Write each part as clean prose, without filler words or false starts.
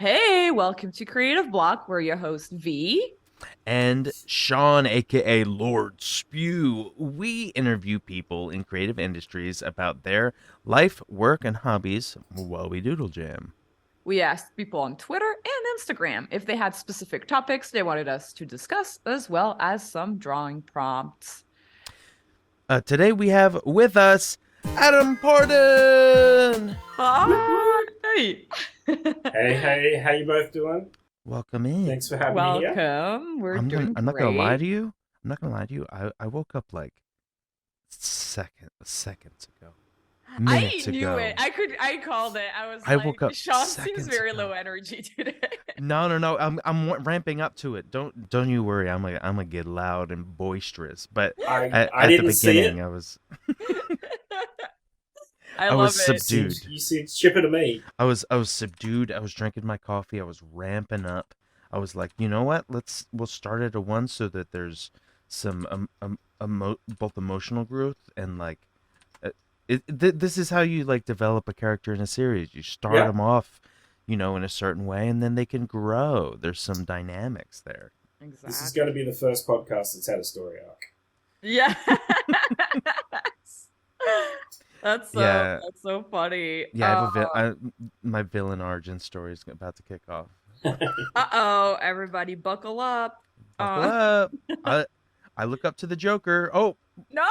Hey, welcome to Creative Block. We're your host, V. And Sean, aka Lord Spew. We interview people in creative industries about their life, work, and hobbies while we doodle jam. We asked people on Twitter and Instagram if they had specific topics they wanted us to discuss, as well as some drawing prompts. Today we have with us Adam Parton. Hi! Hey, how you both doing? Welcome in. Thanks for having me here. Welcome. We're doing I'm not gonna lie great. to you. I'm not gonna lie to you. I woke up like seconds ago, I minutes knew ago. it. I called it. I was I like, woke up Sean seems seconds very ago. low energy today. No. I'm ramping up to it. Don't you worry. I'm gonna get loud and boisterous. But I at the didn't see beginning, it. I I was love it. subdued. You said ship it to me. I was subdued. I was drinking my coffee. I was ramping up. I was like, you know what? We'll start at a one so that there's some both emotional growth and like uh, this is how you like develop a character in a series. You start Yeah, them off, in a certain way, and then they can grow. There's some dynamics there. this is going to be Exactly. the first podcast that's had a story arc. Yeah. Yeah, That's so funny. yeah. My villain origin story is about to kick off. Uh-oh, everybody buckle up. Buckle Uh up. I I look up to the Joker. Oh, no.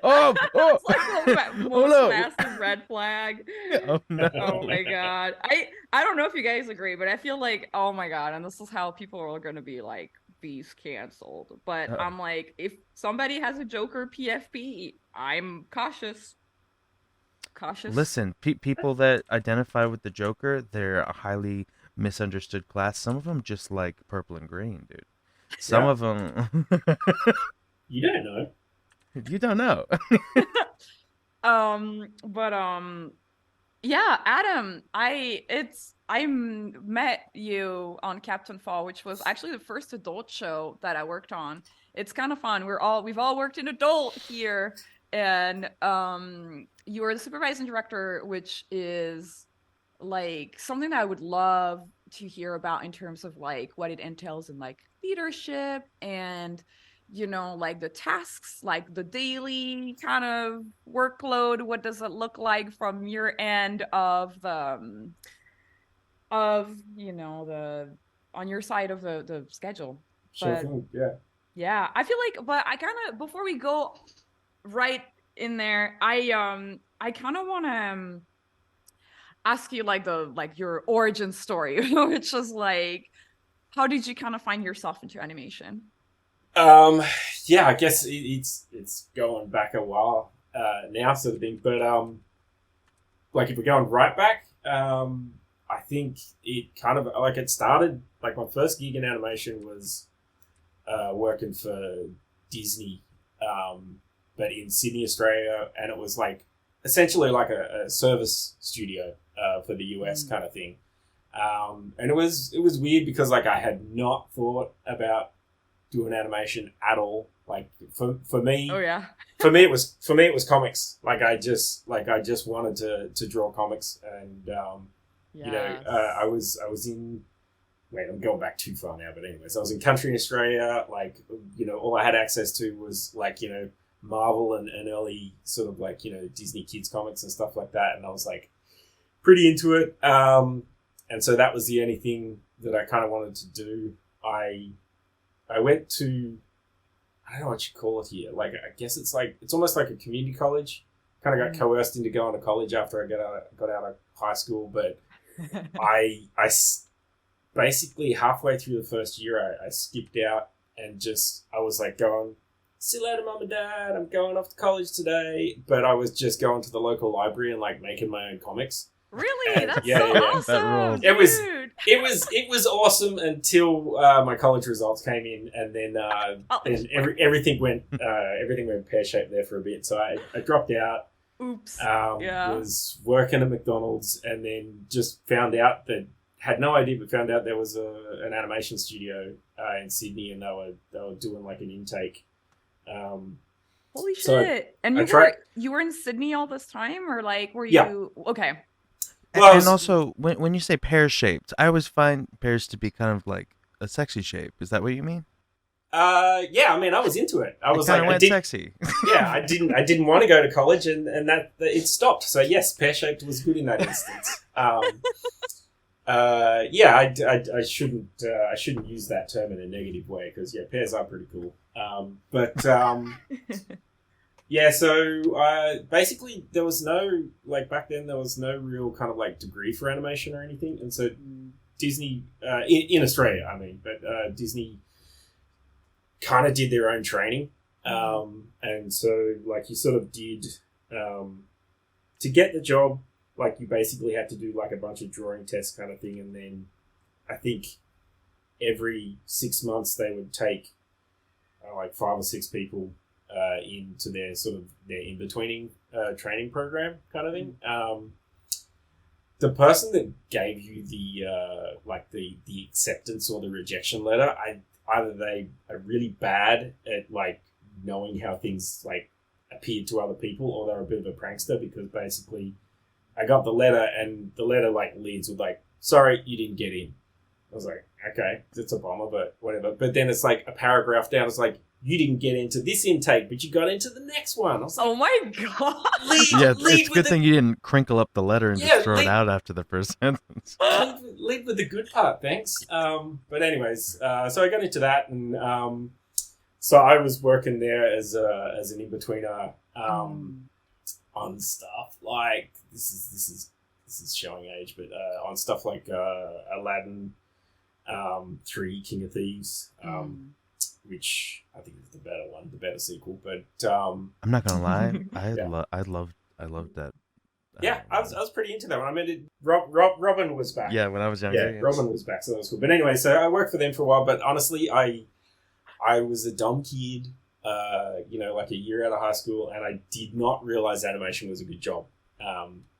oh, It's like the oh most no. massive red flag. Oh Oh no. my God. I don't know if you guys agree, but I feel like, oh my God, and this is how people are gonna be like bees canceled. But Uh, I'm like, if somebody has a Joker PFP, I'm cautious. Cautious. Listen, people that identify with the Joker, they're a highly misunderstood class. Some of them just like purple and green, dude. Some Yeah, of them you don't know. you don't know. But yeah, Adam, met you on Captain Fall, which was actually the first adult show that I worked on. It's kind of fun. We've all worked in adult here, and you were the supervising director, which is like something that I would love to hear about in terms of like what it entails in like leadership and like the tasks, like the daily kind of workload. What does it look like from your end of the the on your side of the schedule? Sure But thing. Yeah. yeah, I feel like, but I kind of, before we go right in there, I kind of want to ask you like your origin story, which is like, how did you kind of find yourself into animation? Um, yeah. I guess it's going back a while now, sort of thing. But like if we're going right back, I think it kind of like it started like my first gig in animation was working for Disney, but in Sydney, Australia, and it was like essentially like a service studio for the US Mm. kind of thing. And it was weird because like I had not thought about doing animation at all. Like for Oh me, yeah. for me it was comics. Like I just wanted to draw comics, and Yes. I was in. Wait, I'm going back too far now, but anyways, I was in country Australia. Like, all I had access to was like, Marvel and early sort of like, Disney kids comics and stuff like that. And I was like pretty into it. And so that was the only thing that I kind of wanted to do. I went to, I don't know what you call it here. Like, I guess it's almost like a community college. Kind of got Mm. coerced into going to college after I got out of high school, but I basically halfway through the first year, I skipped out and I was like going, see you later, mum and dad. I'm going off to college today. But I was just going to the local library and like making my own comics. Really? And That's yeah, so yeah, yeah. That awesome, rules. It was dude. it was awesome until my college results came in, and then Oh, everything went pear shaped there for a bit. So I dropped out. oops. Yeah. Was working at McDonald's, and then just found out that had no idea, but found out there was an animation studio in Sydney, and they were doing like an intake. Um, Holy so shit. And I tried. you were in Sydney all this time, or like were Yeah, you okay? Well, I And was- also, when you say pear shaped, I always find pears to be kind of like a sexy shape. Is that what you mean? yeah, I mean, I was into it. I It was kind like, of I went did, sexy. yeah, I didn't want to go to college, and that it stopped. So yes, pear shaped was good in that instance. Yeah, I shouldn't use that term in a negative way because yeah, pears are pretty cool. Yeah, so basically there was no like back then there was no real kind of like degree for animation or anything, and so Disney in Australia, I mean, but Disney kind of did their own training, and so like you sort of did to get the job, like you basically had to do like a bunch of drawing tests kind of thing, and then I think every 6 months they would take like 5 or 6 people into their sort of their in-betweening training program kind of thing. The person that gave you the like the acceptance or the rejection letter, either they are really bad at like knowing how things like appeared to other people, or they're a bit of a prankster, because basically I got the letter and the letter like leads with like, sorry, you didn't get in. I was like, okay, it's a bummer, but whatever. But then it's like a paragraph down, it's like, you didn't get into this intake, but you got into the next one. I was like, Oh my god. Yeah, lead it's a with good thing you didn't crinkle up the letter and Yeah, just throw lead- it out after the first sentence. lead with the good part, thanks. But anyways, so I got into that, and so I was working there as an in-betweener on stuff like this is showing age, but on stuff like Aladdin, 3, King of Thieves, which I think is the better one, the better sequel. But I'm not gonna lie, Yeah. I loved that. yeah, I was pretty into that one. I mean, Robin was back. Yeah, when I was younger. Yeah, Robin was back, so that was cool. But anyway, so I worked for them for a while, but honestly, I was a dumb kid, like a year out of high school, and I did not realize animation was a good job.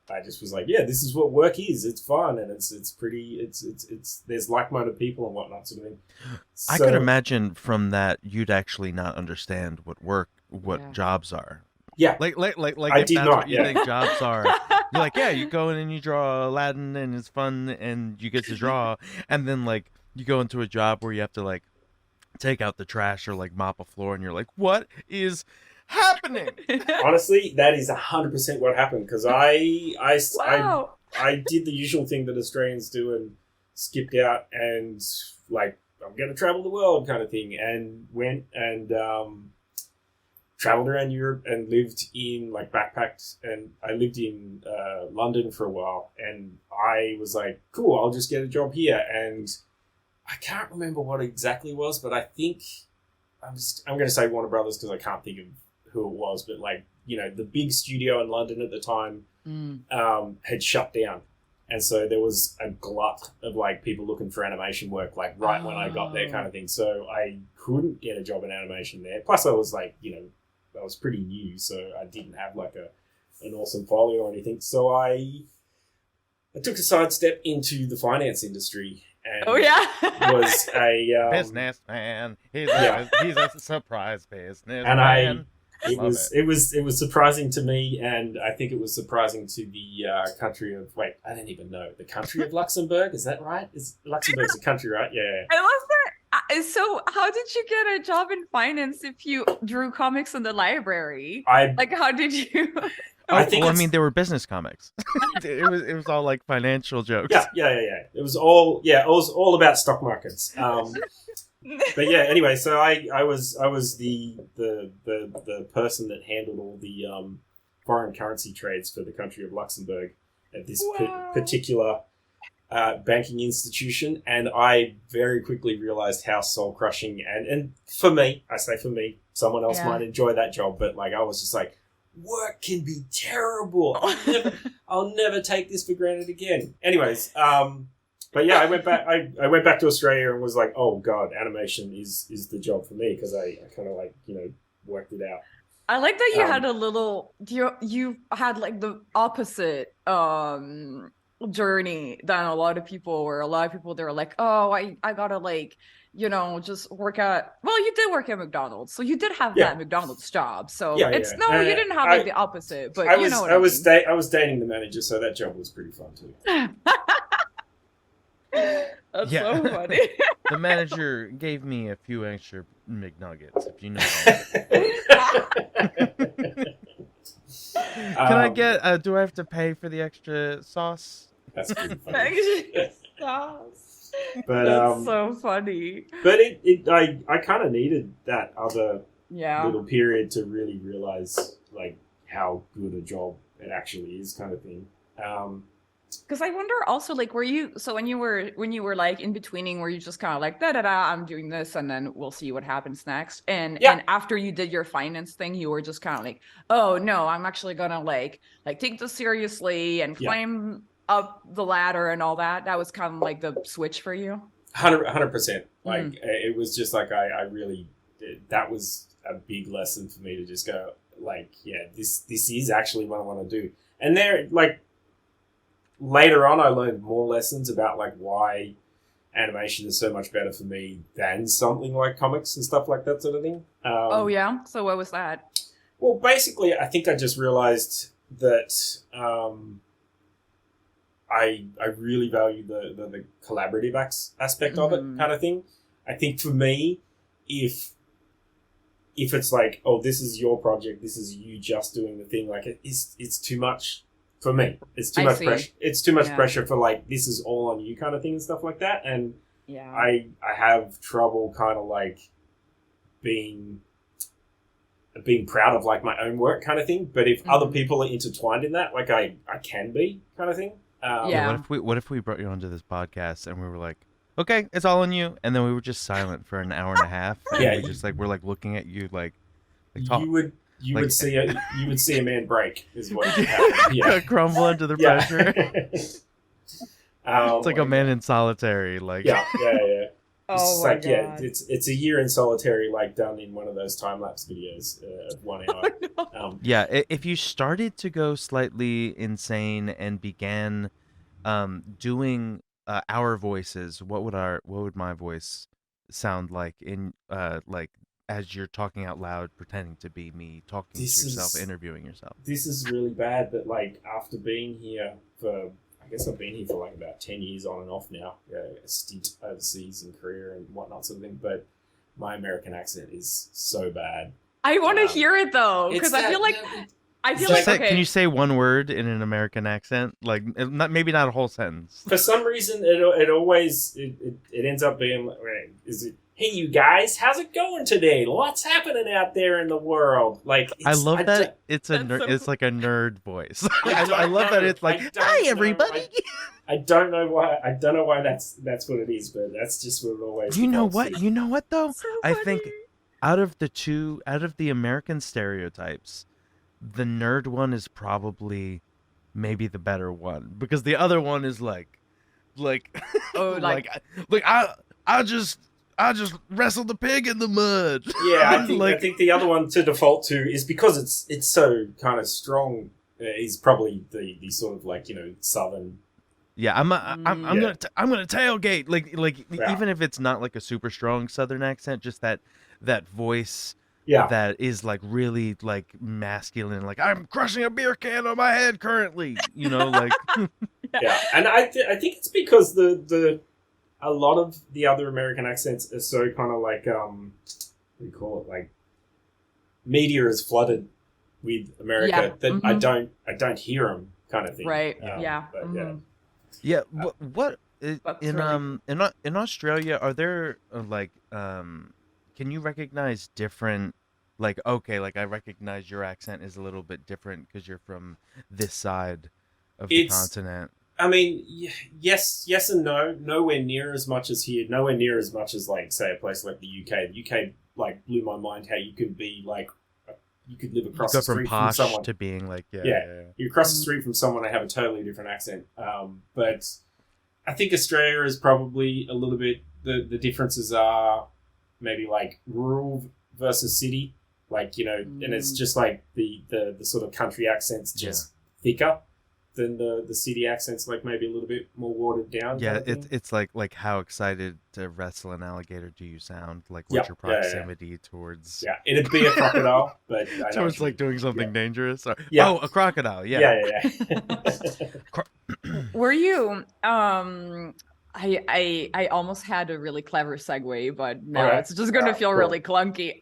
I just was like, yeah, this is what work is. It's fun, and it's pretty. It's there's like-minded people and whatnot, sort of thing. I So- could imagine from that you'd actually not understand what Yeah. jobs are. Yeah, Like I if did that's not, what you yeah. think jobs are. You're like, yeah, you go in and you draw Aladdin and it's fun and you get to draw, and then like you go into a job where you have to like take out the trash or like mop a floor, and you're like, what is happening? honestly, that is 100% what happened, because Wow. I did the usual thing that Australians do and skipped out and like, I'm going to travel the world kind of thing, and went and traveled around Europe and lived in like backpacked, and I lived in London for a while, and I was like, cool, I'll just get a job here. And I can't remember what it exactly was, but I think I'm going to say Warner Brothers because I can't think of who it was, but like, the big studio in London at the time had shut down. And so there was a glut of like people looking for animation work, like right when I got there kind of thing. So I couldn't get a job in animation there. Plus I was like, I was pretty new, so I didn't have like an awesome folio or anything. So I took a sidestep into the finance industry. And Oh yeah. was a Businessman. He's Yeah. he's a surprise businessman. And it Love was surprising to me, and I think it was surprising to the country of I don't even know, the country of Luxembourg. Is that right? Luxembourg's a country, right? Yeah. I love that. So, how did you get a job in finance if you drew comics in the library? Like, how did you? I think I it's- mean, they were business comics. it was all like financial jokes. Yeah. It was all about stock markets. But yeah, anyway, so I was the person that handled all the foreign currency trades for the country of Luxembourg at this Wow. particular banking institution, and I very quickly realized how soul crushing and for me, someone else Yeah. might enjoy that job, but like I was just like, work can be terrible. I'll never take this for granted again. Anyways, but yeah, I went back. I went back to Australia and was like, oh god, animation is the job for me, because I kind of like worked it out. I like that you Um, had a little. You had like the opposite journey than a lot of people, where a lot of people they're like, oh, I gotta like, just work at, well, you did work at McDonald's, so you did have Yeah. that McDonald's job. So Yeah, it's yeah. no, you didn't have like the opposite, but you know what I mean. I was dating the manager, so that job was pretty fun too. That's Yeah. so funny. The manager gave me a few extra McNuggets, if you know. Can I get? Do I have to pay for the extra sauce? That's pretty funny. But That's so funny. But I kind of needed that other Yeah. little period to really realize like how good a job it actually is, kind of thing. Because I wonder also, like, when you were like in betweening, were you just kind of like da da da, I'm doing this, and then we'll see what happens next, and after you did your finance thing, you were just kind of like, oh no, I'm actually gonna like take this seriously and climb up the ladder and all that. That was kind of like the switch for you. 100%. Like it was just like I really that was a big lesson for me to just go like, yeah, this is actually what I want to do. And there, like, later on, I learned more lessons about like why animation is so much better for me than something like comics and stuff like that sort of thing. Oh yeah. So what was that? Well, basically, I think I just realized that I really value the collaborative aspect of it, kind of thing. I think for me, if it's like, oh, this is your project, this is you just doing the thing, like it's too much for me. It's too much pressure. It's too much pressure for like, this is all on you kind of thing and stuff like that. And I have trouble kind of like being proud of like my own work kind of thing. But if other people are intertwined in that, like I can be kind of thing. What if we brought you onto this podcast and we were like, okay, it's all on you, and then we were just silent for an hour and a half, and we're like looking at you like talk. You would see a man break is what would happen. Yeah. Crumble under the pressure. It's like a man in solitary, like yeah. Oh my God. It's a year in solitary, like done in one of those time lapse videos of 1 hour. If you started to go slightly insane and began doing our voices, what would my voice sound like in like as you're talking out loud, pretending to be me, talking to yourself, interviewing yourself? This is really bad, but like after being here for, I guess I've been here for like about 10 years on and off now, a stint overseas in Korea and whatnot sort of thing, but my American accent is so bad. I want to hear it though, because I feel like okay. Can you say one word in an American accent? Like, maybe not a whole sentence. For some reason, it always ends up being like, is it, hey you guys, how's it going today? What's happening out there in the world? Like, I love that it's it's like a nerd voice. I love that it's like, hi everybody. I don't know why that's what it is, but that's just what it always. You know what though? So I funny. think out of the American stereotypes, the nerd one is probably maybe the better one, because the other one is like I just wrestled the pig in the mud. Yeah, I think the other one to default to is because it's so kind of strong. Is probably the sort of like, southern. Yeah, I'm gonna tailgate like even if it's not like a super strong southern accent, just that voice. Yeah, that is like really like masculine. Like, I'm crushing a beer can on my head currently. Like. Yeah, and I think it's because a lot of the other American accents are so kind of like what do you call it? Like, media is flooded with America that I don't hear them kind of thing. Right. Yeah. What in Australia are there like can you recognize different, like, okay, like I recognize your accent is a little bit different because you're from this side of the continent? I mean, yes and no. Nowhere near as much as here. Nowhere near as much as, like, say, a place like the UK. The UK, like, blew my mind how you could be, like, you could live across the street from someone. To being, like, you cross the street from someone and have a totally different accent. But I think Australia is probably a little bit, the differences are maybe, like, rural versus city. Like, and it's just, like, the sort of country accent's just thicker than the city accents, like maybe a little bit more watered down. Yeah, kind of thing. it's like how excited to wrestle an alligator do you sound? Like what's Yep. your Yeah, yeah, proximity towards yeah. It'd be a crocodile, but I know towards what you like mean. doing something Yeah. dangerous? Or, Yeah. Oh, a crocodile. Yeah, Yeah. yeah. Were you I almost had a really clever segue, but no, Okay. it's just gonna feel Cool. really clunky.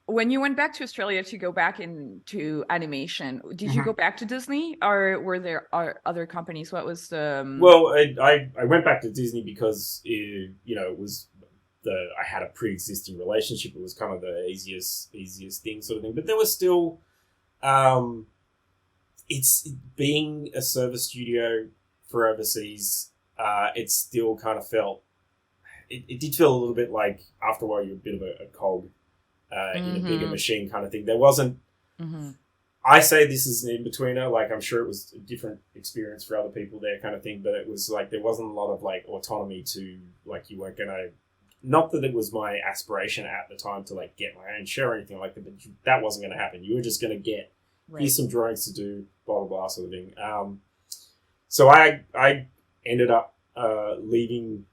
When you went back to Australia to go back into animation, did you Mhm. go back to Disney, or were there other companies? What was the Well, I went back to Disney because it was I had a pre-existing relationship. It was kind of the easiest thing, sort of thing. But there was still, it's being a service studio for overseas. It still kind of felt. It did feel a little bit like after a while you're a bit of a cog in a bigger machine kind of thing. There wasn't. Mhm. I say this is an in-betweener. Like, I'm sure it was a different experience for other people there kind of thing, but it was like there wasn't a lot of like autonomy to, like, you weren't going to, not that it was my aspiration at the time to like get my own show or anything like that, but that wasn't going to happen. You were just going to get, here's some drawings to do, blah, blah, blah, sort of thing. So I ended up leaving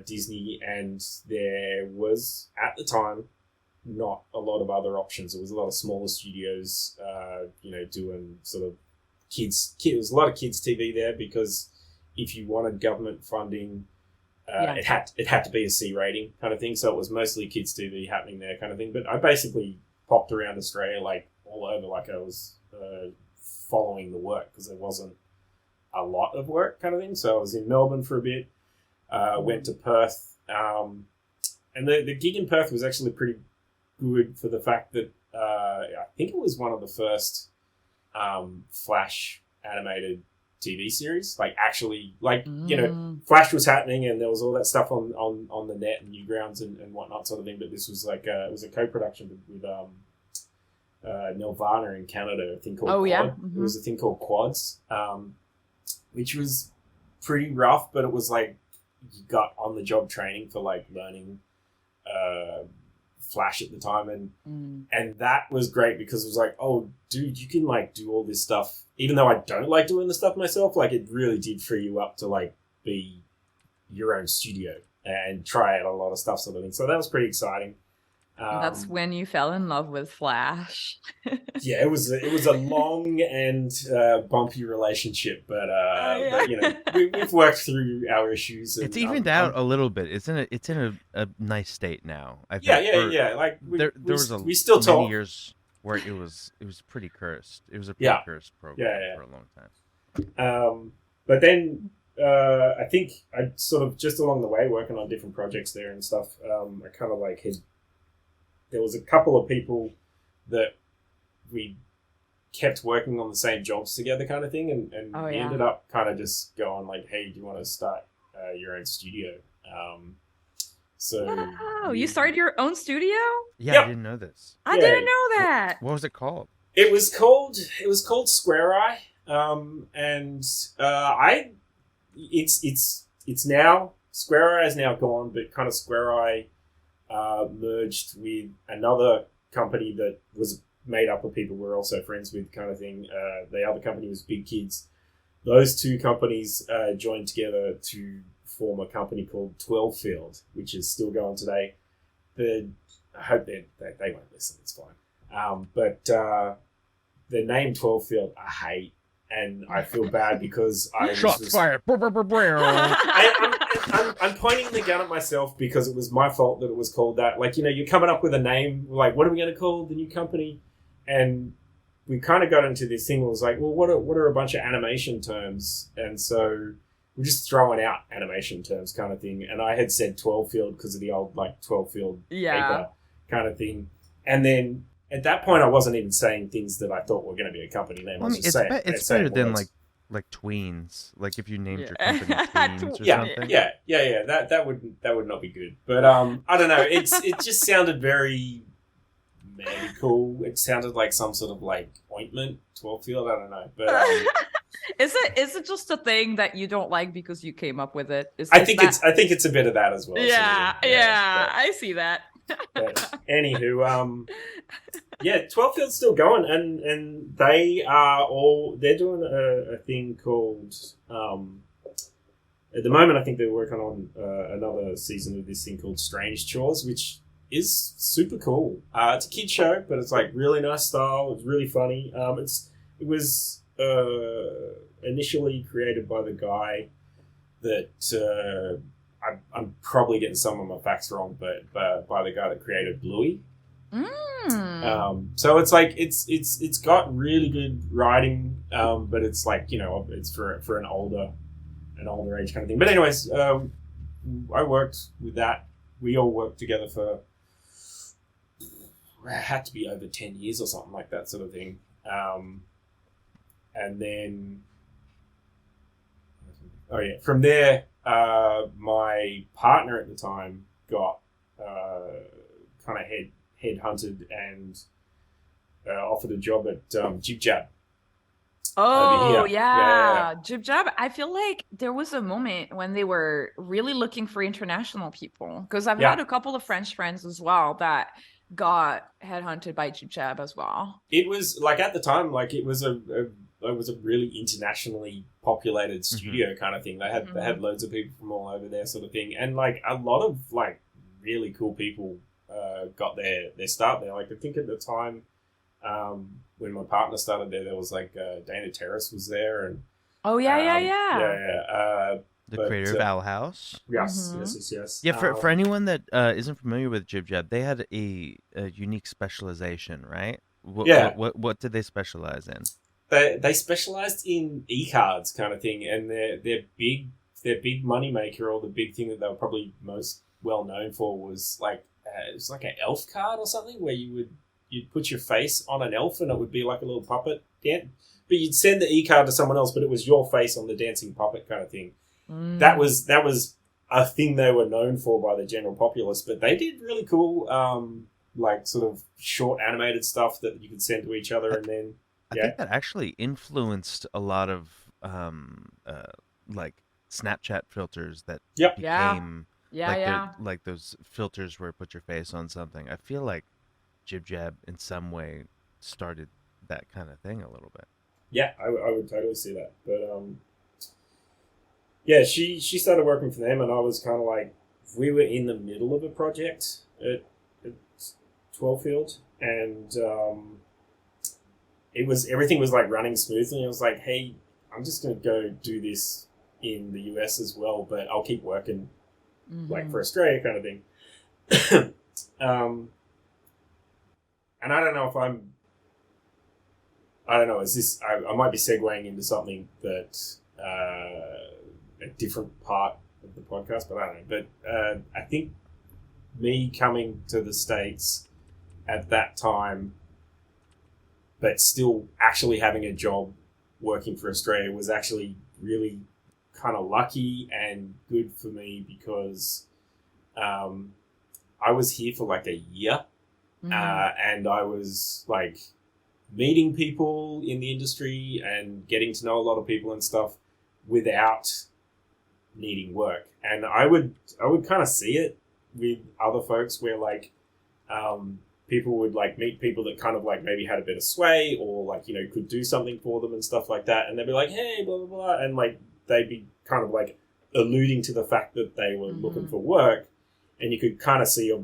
Disney, and there was, at the time, not a lot of other options. There was a lot of smaller studios, doing sort of kids. There was a lot of kids TV there because if you wanted government funding, it had to be a C rating kind of thing. So it was mostly kids TV happening there, kind of thing. But I basically popped around Australia like all over, like I was following the work because there wasn't a lot of work, kind of thing. So I was in Melbourne for a bit. Went to Perth, and the gig in Perth was actually pretty good for the fact that I think it was one of the first Flash animated TV series. Like, actually, like, Flash was happening and there was all that stuff on the net and Newgrounds and whatnot, sort of thing. But this was like it was a co-production with Nelvana in Canada, a thing called Quad. Yeah. It was a thing called Quads, which was pretty rough, but it was like you got on the job training for like learning Flash at the time, and that was great because it was like, oh dude, you can like do all this stuff even though I don't like doing the stuff myself. Like, it really did free you up to like be your own studio and try out a lot of stuff, sort of thing. So that was pretty exciting. That's when you fell in love with Flash. Yeah, it was a long and bumpy relationship, but we've worked through our issues. And, It's evened out a little bit. It's in a nice state now. I think. Yeah. Like there was we still many talk. years where it was pretty cursed. It was a pretty cursed program for a long time. But then I think I sort of just along the way working on different projects there and stuff. I kind of like there was a couple of people that we kept working on the same jobs together, kind of thing, and we ended up kind of just going like, hey, do you want to start your own studio? You started your own studio? Yeah, Yep. I didn't know this. I didn't know that. What was it called? It was called Square Eye, and it's now, Square Eye is now gone, but kind of Square Eye merged with another company that was made up of people we're also friends with, kind of thing. The other company was Big Kids. Those two companies joined together to form a company called 12 Field, which is still going today. I hope they won't listen, it's fine. But the name 12 Field I hate, and I feel bad because Shots fired. I'm pointing the gun at myself because it was my fault that it was called that. Like, you're coming up with a name, like, what are we going to call the new company? And we kind of got into this thing where it was like, well, what are a bunch of animation terms? And so we're just throwing out animation terms, kind of thing. And I had said 12 Field because of the old, like, 12 Field paper kind of thing. And then at that point, I wasn't even saying things that I thought were going to be a company name. It's better than like Tweens. Like if you named your company Tweens or something. Yeah. That would not be good. But I don't know. It just sounded very medical. It sounded like some sort of like ointment, 12 Field. I don't know. But is it just a thing that you don't like because you came up with it? I think it's a bit of that as well. Yeah, I see that. But anywho, yeah, 12 Field's still going, and they're doing a thing called at the moment I think they're working on another season of this thing called Strange Chores, which is super cool. It's a kid show, but it's like really nice style. It's really funny. It was initially created by the guy that I'm probably getting some of my facts wrong, but by the guy that created Bluey. So it's like it's got really good writing, but it's like, you know, it's for an older age kind of thing. But anyways, I worked with that. We all worked together for it had to be over 10 years or something like that sort of thing. And then from there, my partner at the time got kind of headhunted and offered a job at Jib Jab. Oh, yeah. Jib Jab. I feel like there was a moment when they were really looking for international people, because I've had a couple of French friends as well that got headhunted by Jib Jab as well. It was like at the time, like it was a really internationally populated studio kind of thing. They had loads of people from all over there, sort of thing, and like a lot of like really cool people got their start there. Like I think at the time, when my partner started there was like Dana Terrace was there, and the creator of Owl House. Yes. Yeah, for anyone that isn't familiar with Jib Jab, they had a unique specialization, right? What did they specialize in? They specialized in e-cards kind of thing, and their big money maker, or the big thing that they were probably most well known for, was like it was like an elf card or something, where you'd put your face on an elf and it would be like a little puppet. But you'd send the e-card to someone else, but it was your face on the dancing puppet kind of thing. That was a thing they were known for by the general populace, but they did really cool like sort of short animated stuff that you could send to each other. And then I think that actually influenced a lot of like Snapchat filters that became like those filters where you put your face on something. I feel like Jib Jab in some way started that kind of thing a little bit. Yeah, I would totally see that. But yeah, she started working for them, and I was kind of like, we were in the middle of a project at 12 Field, and everything was like running smoothly. I was like, hey, I'm just going to go do this in the US as well, but I'll keep working like for Australia kind of thing. And I don't know if I might be segueing into something that a different part of the podcast, but I don't know. But I think me coming to the States at that time, but still actually having a job working for Australia, was actually really kind of lucky and good for me, because I was here for like a year. And I was like meeting people in the industry and getting to know a lot of people and stuff without needing work. And I would kind of see it with other folks where like people would like meet people that kind of like maybe had a bit of sway, or like, you know, could do something for them and stuff like that. And they'd be like, hey, blah, blah, blah. And like they'd be kind of like alluding to the fact that they were looking for work, and you could kind of see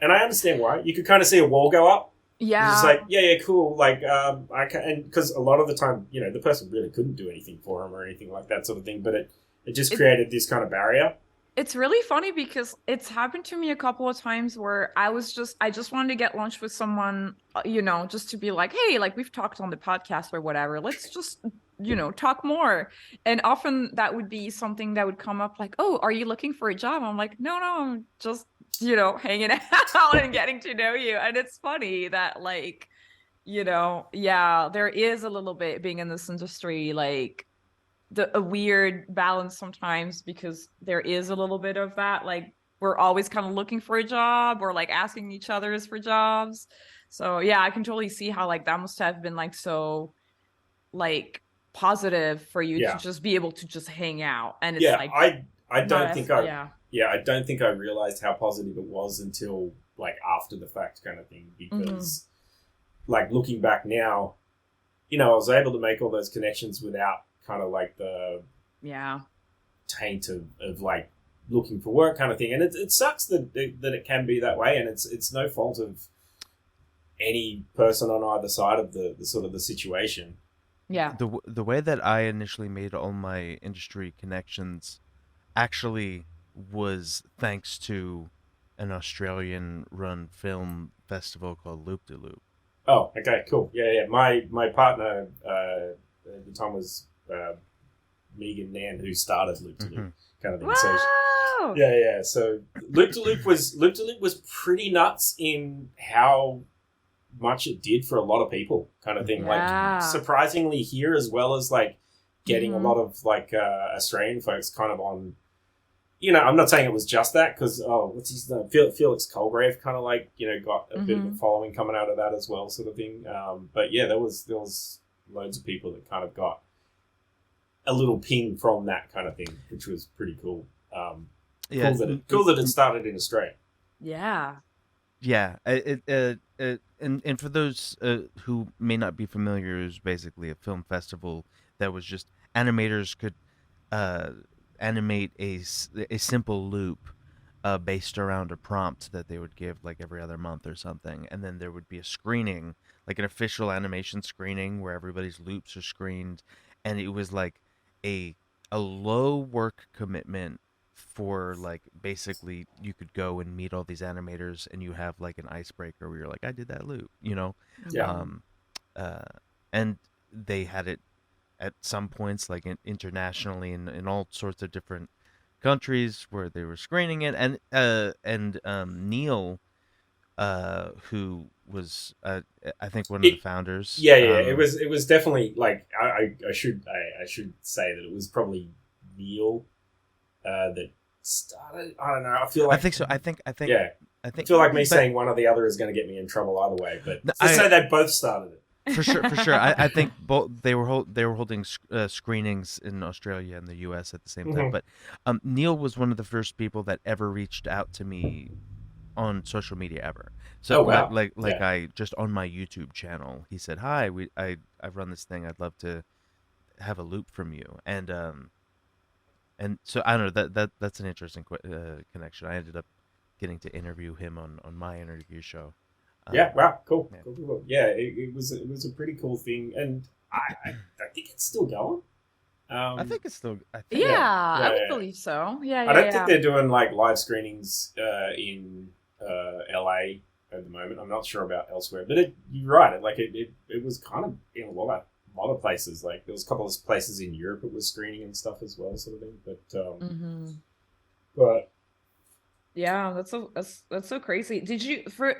and I understand why. You could kind of see a wall go up. Yeah. It's like, yeah, cool. Like, I can, and because a lot of the time, you know, the person really couldn't do anything for them or anything like that sort of thing. But it just created this kind of barrier. It's really funny because it's happened to me a couple of times where I just wanted to get lunch with someone, you know, just to be like, hey, like we've talked on the podcast or whatever. Let's just, you know, talk more. And often that would be something that would come up like, oh, are you looking for a job? I'm like, no, I'm just, you know, hanging out and getting to know you. And it's funny that like, you know, yeah, there is a little bit being in this industry, like a weird balance sometimes, because there is a little bit of that. Like we're always kind of looking for a job, or like asking each other for jobs. So yeah, I can totally see how like that must have been like so like positive for you to just be able to just hang out. And it's like, I don't think I realized how positive it was until like after the fact kind of thing, because like looking back now, I was able to make all those connections without kind of like the taint of like looking for work kind of thing. And it sucks that it can be that way, and it's no fault of any person on either side of the sort of the situation. Yeah. The way that I initially made all my industry connections actually was thanks to an Australian-run film festival called Loop de Loop. Oh, okay, cool. Yeah. My partner at the time was Megan Nan, who started Loop de Loop, kind of thing. Wow! So yeah. So Loop de Loop was pretty nuts in how much it did for a lot of people, kind of thing. Yeah. Like surprisingly here, as well as like getting a lot of like Australian folks kind of on. I'm not saying it was just that, because what's his name? Felix Colgrave kind of like got a bit of a following coming out of that as well, sort of thing. But yeah, there was loads of people that kind of got a little ping from that kind of thing, which was pretty cool. Cool that it started in Australia. Yeah. Yeah, and for those who may not be familiar, it was basically a film festival that was just animators could animate a simple loop based around a prompt that they would give like every other month or something, and then there would be a screening, like an official animation screening where everybody's loops are screened, and it was like a low work commitment for like basically you could go and meet all these animators and you have like an icebreaker where you're like, I did that loop, Yeah. And they had it at some points like internationally in all sorts of different countries where they were screening it, and Neil, who was I think one of the founders. Yeah. It was definitely like I should say that it was probably Neil that started. I don't know. I feel like I think so. I think yeah. I feel like me saying one or the other is going to get me in trouble either way. But let's say they both started it. For sure. I think both they were holding screenings in Australia and the U.S. at the same time. But Neil was one of the first people that ever reached out to me on social media ever. So wow. I just on my YouTube channel, he said, "Hi, I run this thing. I'd love to have a loop from you." And so I don't know, that's an interesting connection. I ended up getting to interview him on my interview show. Yeah, wow, cool. Yeah. Cool. Yeah, it was a pretty cool thing, and I think it's still going. I think it's still. I would believe so. Yeah. I don't think they're doing like live screenings in LA at the moment. I'm not sure about elsewhere, but you're right. It was kind of in a lot of places. Like there was a couple of places in Europe it was screening and stuff as well, sort of thing. But yeah, that's so crazy.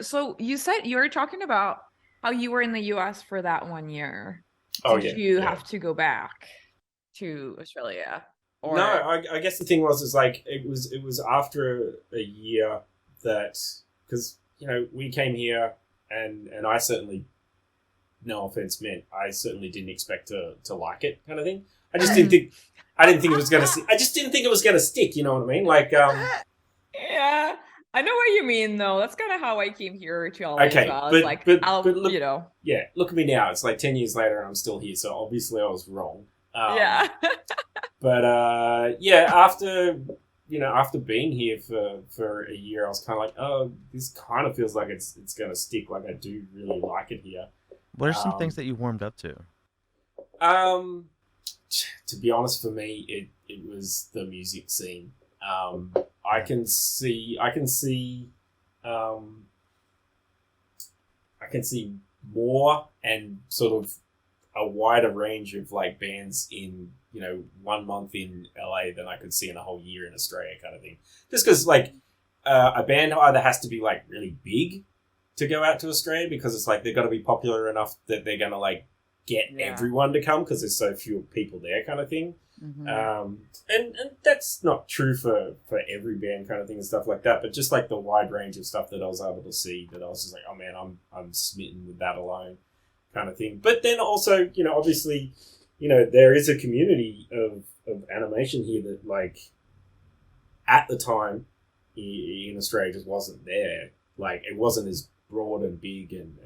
So you said you were talking about how you were in the US for that 1 year. Did you have to go back to Australia? Or... No, I guess the thing was like it was after a year that, because we came here and I certainly, no offense meant, I certainly didn't expect to like it, kind of thing. I just didn't think it was gonna. I just didn't think it was gonna stick. You know what I mean? Like yeah, I know what you mean, though. That's kind of how I came here to LA as well. But look, yeah, look at me now. It's like 10 years later and I'm still here, so obviously I was wrong. Yeah. But after being here for a year, I was kind of like, oh, this kind of feels like it's going to stick. Like I do really like it here. What are some things that you warmed up to? To be honest, for me, it was the music scene. I can see more and sort of a wider range of like bands in 1 month in LA than I could see in a whole year in Australia, kind of thing. Just because like a band either has to be like really big to go out to Australia, because it's like they've got to be popular enough that they're going to like get everyone to come because there's so few people there, kind of thing. And that's not true for every band, kind of thing, and stuff like that, but just like the wide range of stuff that I was able to see, that I was just like, oh man, I'm smitten with that alone, kind of thing. But then also, obviously, there is a community of animation here that like at the time in Australia just wasn't there, like it wasn't as broad and big and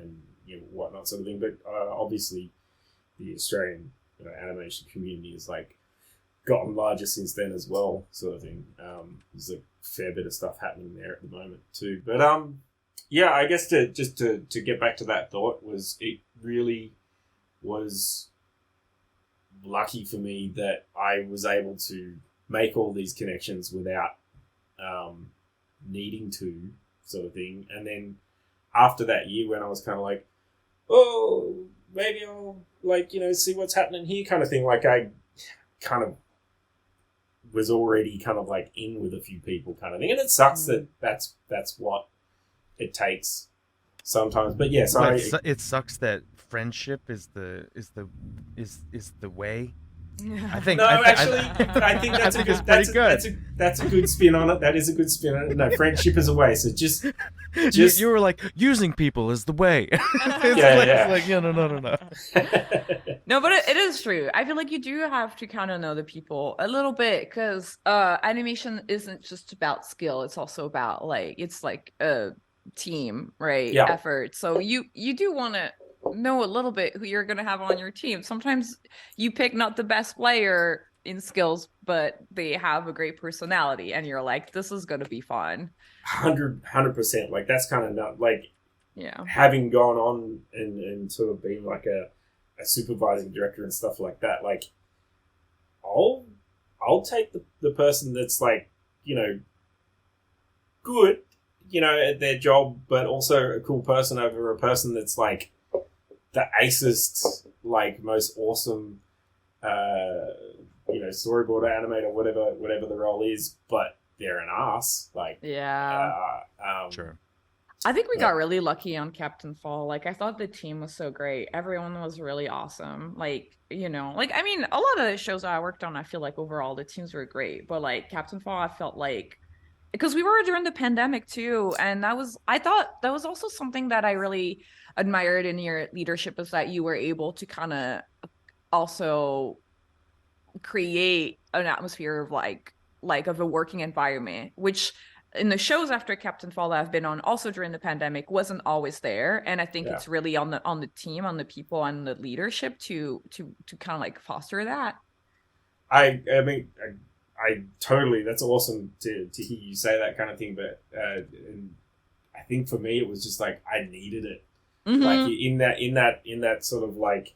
whatnot sort of thing. But obviously, the Australian animation community is like gotten larger since then as well, sort of thing. There's a fair bit of stuff happening there at the moment too. But yeah, I guess to get back to that thought, was it really was lucky for me that I was able to make all these connections without needing to, sort of thing. And then after that year, when I was kind of like, oh, maybe I'll see what's happening here, kind of thing. Like I kind of was already kind of like in with a few people, kind of thing. And it sucks that that's what it takes sometimes. But yeah, sorry. It sucks that friendship is the way. I think I think that's a good. That's a good spin on it. That is a good spin on it. No, friendship is a way. So just you were like, using people is the way. It's like no. No, but it is true. I feel like you do have to kind of know the people a little bit, because animation isn't just about skill. It's also about it's like a team, right? Yeah. Effort. So you do want to know a little bit who you're going to have on your team. Sometimes you pick not the best player in skills, but they have a great personality, and you're like, this is going to be fun. 100%. Like that's kind of not like, yeah, having gone on and sort of being like a supervising director and stuff like that. Like I'll take the person that's like, good, at their job, but also a cool person over a person that's like the acest, like most awesome, storyboard animator, whatever the role is, but they're an ass. Like, yeah, sure. I think we got really lucky on Captain Fall. Like, I thought the team was so great. Everyone was really awesome. Like, I mean, a lot of the shows I worked on, I feel like overall the teams were great. But like Captain Fall, I felt like, because we were during the pandemic too, and I thought that was also something that I really admired in your leadership, is that you were able to kind of also create an atmosphere of like of a working environment, which in the shows after Captain Fall that I've been on, also during the pandemic, wasn't always there. And I think it's really on the team, on the people, and the leadership to kind of like foster that. I mean, I totally, that's awesome to hear you say that kind of thing. But and I think for me, it was just like I needed it. Mm-hmm. Like in that sort of like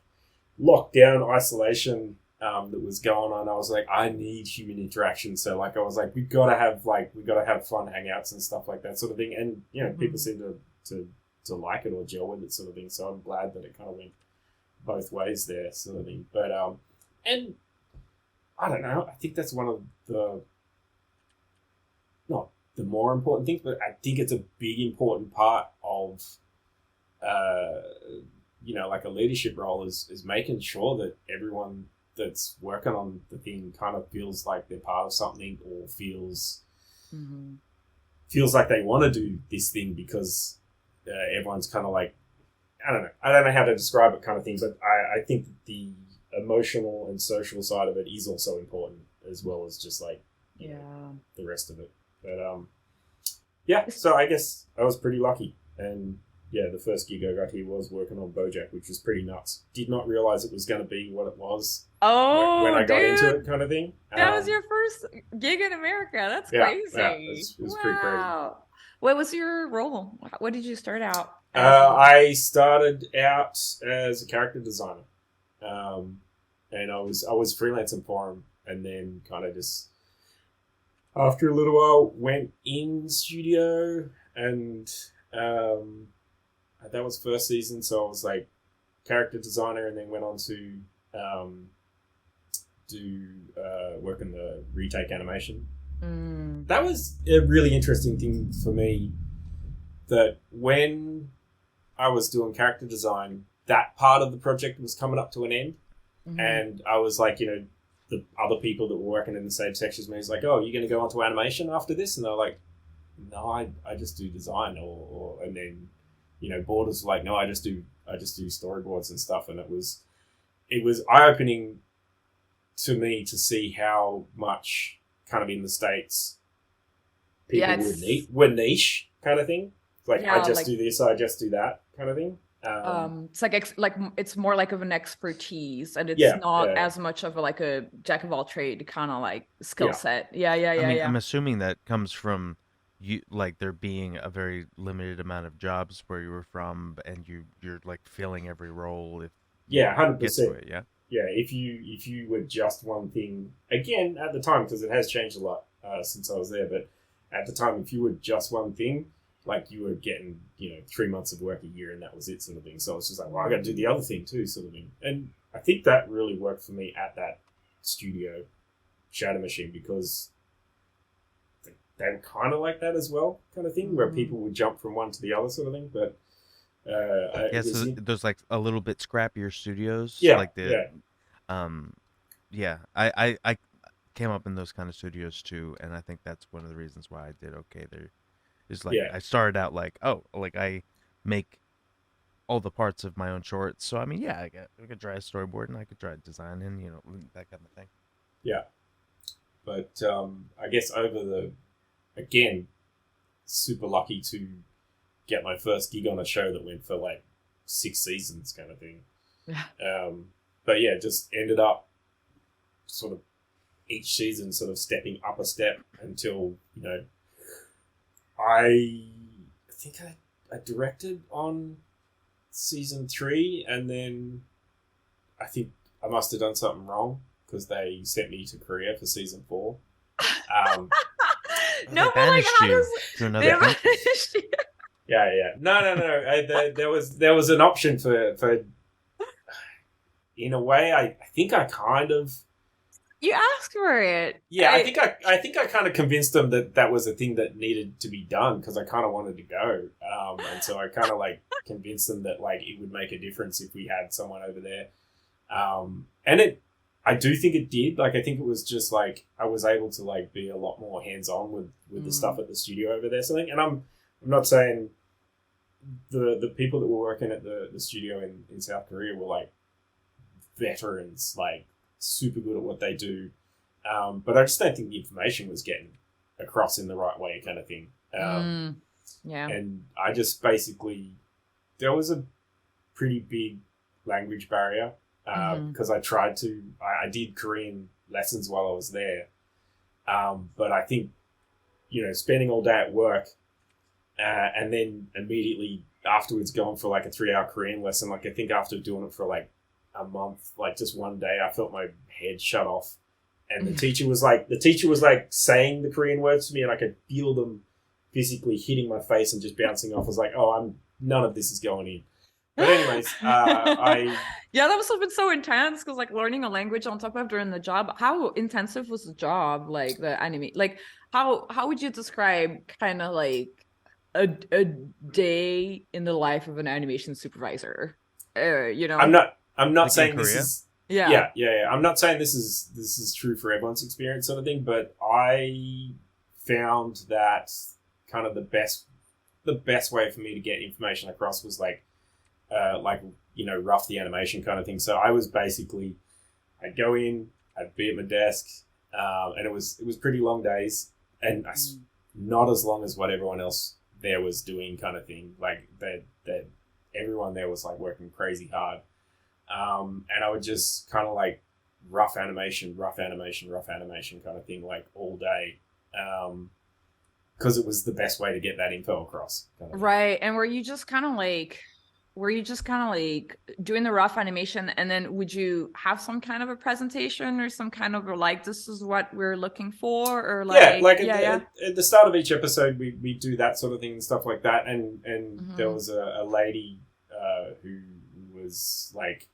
lockdown isolation that was going on, I was like, I need human interaction. So like I was like, we gotta have fun hangouts and stuff like that sort of thing. And people seem to like it or gel with it sort of thing. So I'm glad that it kind of went both ways there sort of thing. But and I don't know, I think that's one of the, not the more important things, but I think it's a big important part of like a leadership role is making sure that everyone that's working on the thing kind of feels like they're part of something, or feels like they want to do this thing, because everyone's kind of like, I don't know how to describe it, kind of thing. But I think that the emotional and social side of it is also important, as well as just like the rest of it. But so I guess I was pretty lucky. And the first gig I got here was working on Bojack, which was pretty nuts. Did not realize it was going to be what it was when I got into it, kind of thing. That was your first gig in America. That's crazy. Yeah, it was pretty crazy. What was your role? What did you start out as? I started out as a character designer, and I was freelancing for him, and then kind of just after a little while went in studio, and that was first season, so I was like character designer, and then went on to do work in the retake animation. That was a really interesting thing for me, that when I was doing character design, that part of the project was coming up to an end, and I was like, the other people that were working in the same section as me was like, oh, you're going to go on to animation after this? And they're like, no, I just do design, or and then Borders were like, no, I just do storyboards and stuff. And it was eye-opening to me to see how much kind of in the States people were niche kind of thing. Like I Yeah, just like do this, I just do that kind of thing. it's like it's more like of an expertise, and it's Yeah, not yeah, as much of like a jack of all trade kind of like skill yeah, set. Yeah, yeah, I yeah, mean, yeah. I'm assuming that comes from you, like there being a very limited amount of jobs where you were from, and you're like filling every role if you yeah, hundred get to percent. it. Yeah. Yeah, if you were just one thing again at the time, because it has changed a lot since I was there, but at the time, if you were just one thing, like you were getting 3 months of work a year and that was it, sort of thing. So it's just like, well, I got to do the other thing too, sort of thing. And I think that really worked for me at that studio Shadow Machine, because they were kind of like that as well, kind of thing, where people would jump from one to the other, sort of thing. But Yeah, it was, so those like a little bit scrappier studios, yeah, like the yeah, um, yeah, I came up in those kind of studios too, and I think that's one of the reasons why I did okay there. Is like yeah. I started out like, oh, like I make all the parts of my own shorts, so I mean, yeah, I could try a storyboard and I could try designing, that kind of thing. Yeah, but I guess over the again, super lucky to get my first gig on a show that went for like 6 seasons, kind of thing. Yeah. But yeah, just ended up sort of each season sort of stepping up a step until I think I directed on season 3, and then I think I must have done something wrong because they sent me to Korea for season 4. No, They but like, banished how you does to they another country. banished you? Yeah. No. There was an option for in a way. I think I kind of You asked for it. I think I kind of convinced them that that was a thing that needed to be done because I kind of wanted to go, and so I kind of like convinced them that like it would make a difference if we had someone over there, and I do think it did. Like I think it was just like I was able to like be a lot more hands on with the stuff at the studio over there. Something, and I'm not saying the people that were working at the studio in South Korea were like veterans, like super good at what they do, but I just don't think the information was getting across in the right way, kind of thing. Yeah. And I just basically there was a pretty big language barrier because I tried to I did Korean lessons while I was there, but I think spending all day at work and then immediately afterwards going for like a 3-hour Korean lesson, like I think after doing it for like a month, like just one day, I felt my head shut off, and the teacher was like saying the Korean words to me, and I could feel them physically hitting my face and just bouncing off. I was like, oh, none of this is going in. But anyways, Yeah, that must have been so intense because like learning a language on top of doing the job. How intensive was the job? Like the anime, like how would you describe kind of like a day in the life of an animation supervisor? I'm not Like in saying this Korea? is Yeah. yeah. I'm not saying this is true for everyone's experience, sort of thing. But I found that kind of the best way for me to get information across was like rough the animation kind of thing. So I was basically I'd go in, I'd be at my desk, and it was pretty long days, and not as long as what everyone else there was doing, kind of thing. Like that everyone there was like working crazy hard. And I would just kind of like rough animation kind of thing, like all day, because it was the best way to get that info across. Kind of. Right. And were you just kind of like doing the rough animation, and then would you have some kind of a presentation or some kind of like, this is what we're looking for, or like at the start of each episode we do that sort of thing and stuff like that, and there was a lady who was like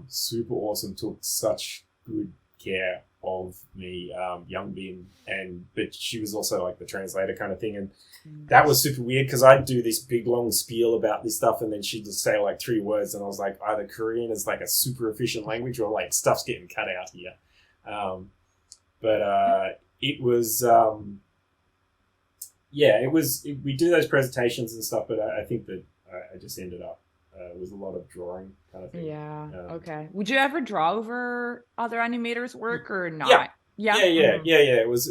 super awesome, took such good care of me, young Bin, but she was also like the translator kind of thing, and that was super weird because I'd do this big long spiel about this stuff, and then she'd just say like 3 words, and I was like, either Korean is like a super efficient language or like stuff's getting cut out here. But it was we do those presentations and stuff, but I think that I just ended up with a lot of drawing kind of thing. Yeah. Okay. Would you ever draw over other animators' work or not? Yeah. It was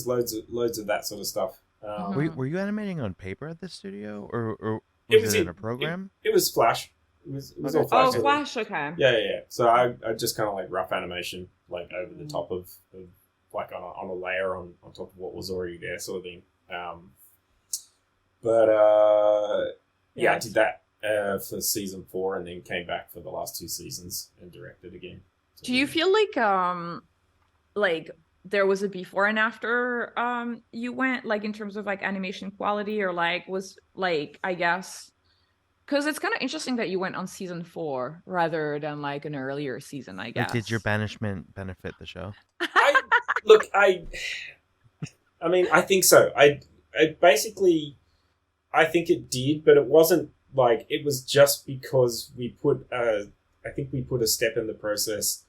loads of that sort of stuff. Were you animating on paper at the studio, or It was was it in in- a program? It was Flash. It was all Okay. Flash. Oh, sort of. Flash. Okay. Yeah. So I just kind of like rough animation, like over the top of like on a layer on top of what was already there, sort of thing. But yeah, I did that for season 4, and then came back for the last 2 seasons and directed again. So, Do you feel like there was a before and after you went, like in terms of like animation quality, or like was like, I guess, because it's kind of interesting that you went on season 4 rather than like an earlier season, I Like, guess. did your banishment benefit the show? I mean, I think so. I basically, I think it did, but it wasn't like, it was just because I think we put a step in the process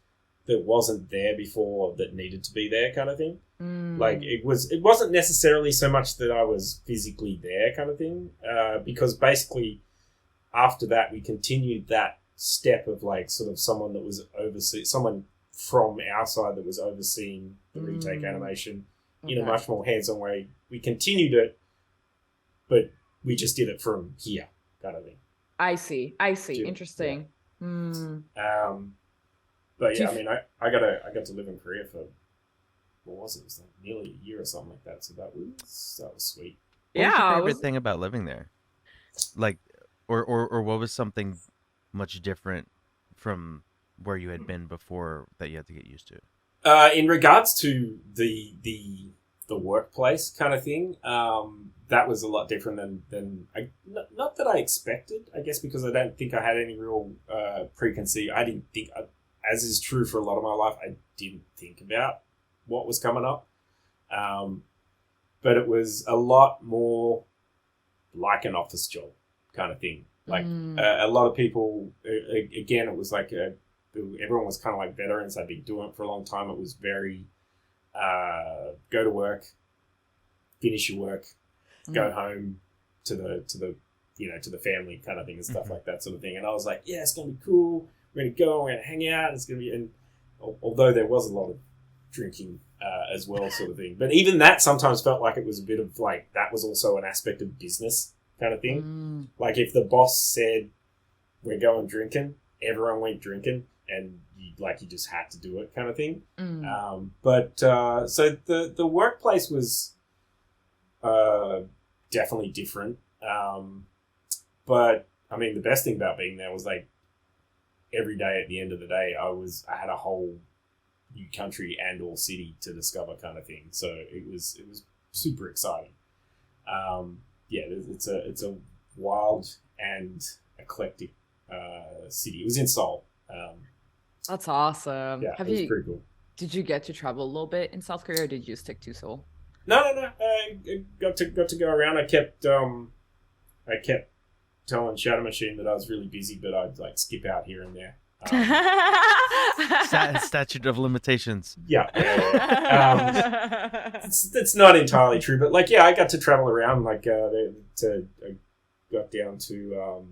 that wasn't there before that needed to be there, kind of thing. Like it wasn't necessarily so much that I was physically there, kind of thing, because basically after that we continued that step of like sort of someone that was someone from our side that was overseeing the retake animation in a much more hands-on way. We continued it, but we just did it from here, kind of thing. I see. Interesting. Yeah. But yeah, I mean, I got to live in Korea for, what was it? It was like nearly a year or something like that. So that was sweet. What was your Yeah, favorite thing about living there? Like, or what was something much different from where you had been before that you had to get used to? In regards to the workplace kind of thing, that was a lot different than not that I expected, I guess, because I don't think I had any real preconceived. I didn't think, as is true for a lot of my life, I didn't think about what was coming up. But it was a lot more like an office job kind of thing. Like a lot of people, again, it was like everyone was kind of like veterans. They'd been doing it for a long time. It was very go to work, finish your work, go home to the family kind of thing and stuff like that sort of thing. And I was like, yeah, it's gonna be cool. We're gonna go. We're gonna hang out. It's gonna be. And although there was a lot of drinking as well, sort of thing. But even that sometimes felt like it was a bit of like, that was also an aspect of business kind of thing. Like if the boss said we're going drinking, everyone went drinking, and you just had to do it kind of thing. So the workplace was definitely different. But I mean, the best thing about being there was like every day at the end of the day, I had a whole new country and or city to discover kind of thing. So it was super exciting. It's a wild and eclectic city. It was in Seoul. That's awesome. Yeah, it was pretty cool. Did you get to travel a little bit in South Korea, or did you stick to Seoul? No. I got to go around. I kept telling Shadow Machine that I was really busy, but I'd like skip out here and there. Statute of limitations. Yeah. It's not entirely true, but like, yeah, I got to travel around. Like, I got down to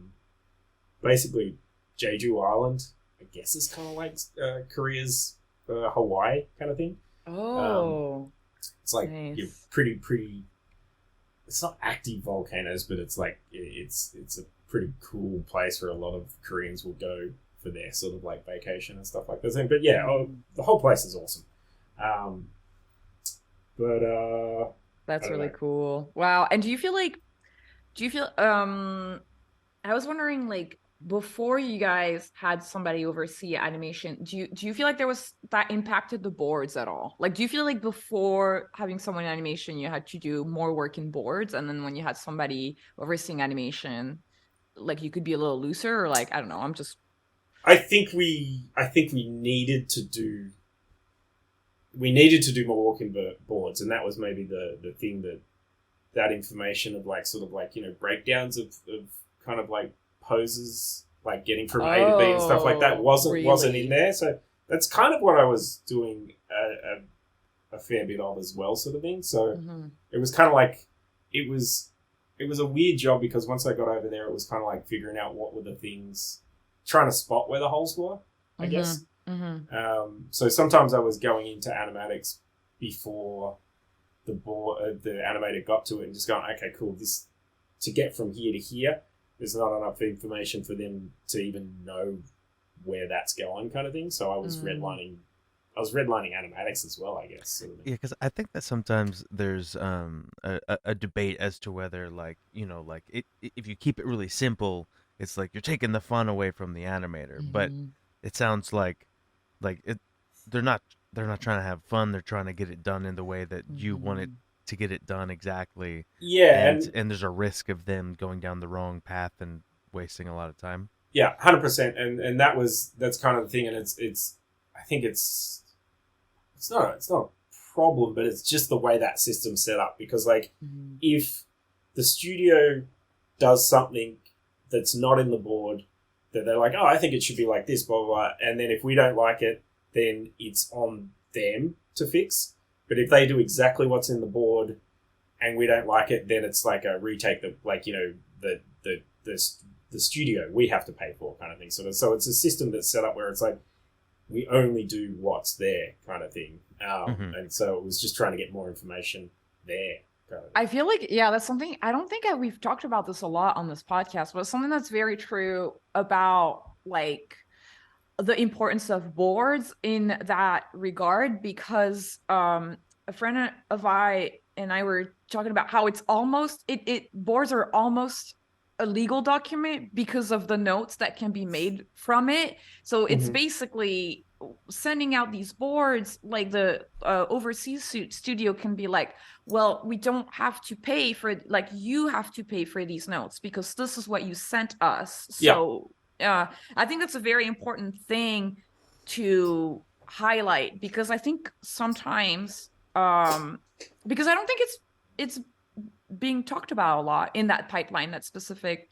basically Jeju Island. I guess it's kind of like Korea's Hawaii kind of thing. Oh, it's like nice. you're pretty. It's not active volcanoes, but it's like it's a pretty cool place where a lot of Koreans will go for their sort of like vacation and stuff like that. But yeah, the whole place is awesome. That's really cool. Wow. And do you feel I was wondering, like, before you guys had somebody oversee animation, do you feel like there was that impacted the boards at all? Like, do you feel like before having someone in animation, you had to do more work in boards, and then when you had somebody overseeing animation, like you could be a little looser, or like, I don't know, I think we needed to do more work in boards, and that was maybe the thing that information of like sort of like, you know, breakdowns of kind of like poses, like getting from A to B and stuff like that wasn't in there. So that's kind of what I was doing a fair bit of as well, sort of thing. So it was kind of like it was a weird job, because once I got over there, it was kind of like figuring out what were the things, trying to spot where the holes were, I guess. So sometimes I was going into animatics before the animator got to it and just gone, okay, cool, this to get from here to here, there's not enough information for them to even know where that's going, kind of thing. So I was redlining animatics as well, I guess. Sort of Yeah, because I think that sometimes there's a debate as to whether, like, like if you keep it really simple, it's like you're taking the fun away from the animator. But it sounds like it they're not trying to have fun. They're trying to get it done in the way that you want it to get it done exactly. Yeah, And there's a risk of them going down the wrong path and wasting a lot of time. yeah, 100%. And that's kind of the thing. And it's I think it's not a problem, but it's just the way that system's set up. Because like if the studio does something that's not in the board, that they're like, oh, I think it should be like this, blah, blah, blah. And then if we don't like it, then it's on them to fix. But if they do exactly what's in the board and we don't like it, then it's like a retake that, like, the studio we have to pay for, kind of thing. So it's a system that's set up where it's like we only do what's there, kind of thing. And so it was just trying to get more information there. Kind of I feel like, yeah, that's something, I don't think we've talked about this a lot on this podcast, but something that's very true about like the importance of boards in that regard, because a friend of I and I were talking about how it's almost, boards are almost a legal document because of the notes that can be made from it. So it's basically sending out these boards, like the overseas studio can be like, well, we don't have to pay for, like, you have to pay for these notes because this is what you sent us. So I think that's a very important thing to highlight, because I think sometimes because I don't think it's being talked about a lot in that pipeline, that specific,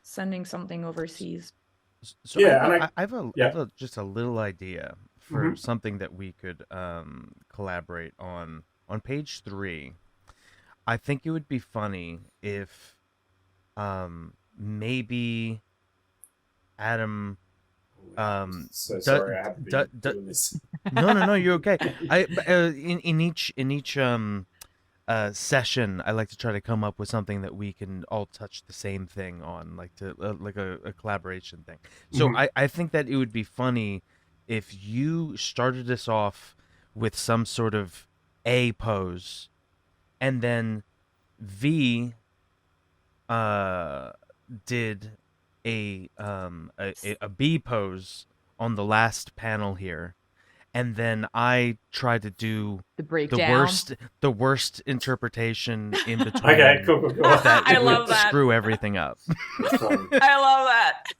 sending something overseas. So I have just a little idea for something that we could collaborate on. On page 3, I think it would be funny if maybe Adam so sorry I have to be doing this. No, you're okay. In each session, I like to try to come up with something that we can all touch the same thing on, like to like a collaboration thing. So I think that it would be funny if you started us off with some sort of A pose, and then V did a B pose on the last panel here, and then I tried to do The breakdown. the worst interpretation in between. Okay, cool. That I would love that. screw everything up. I love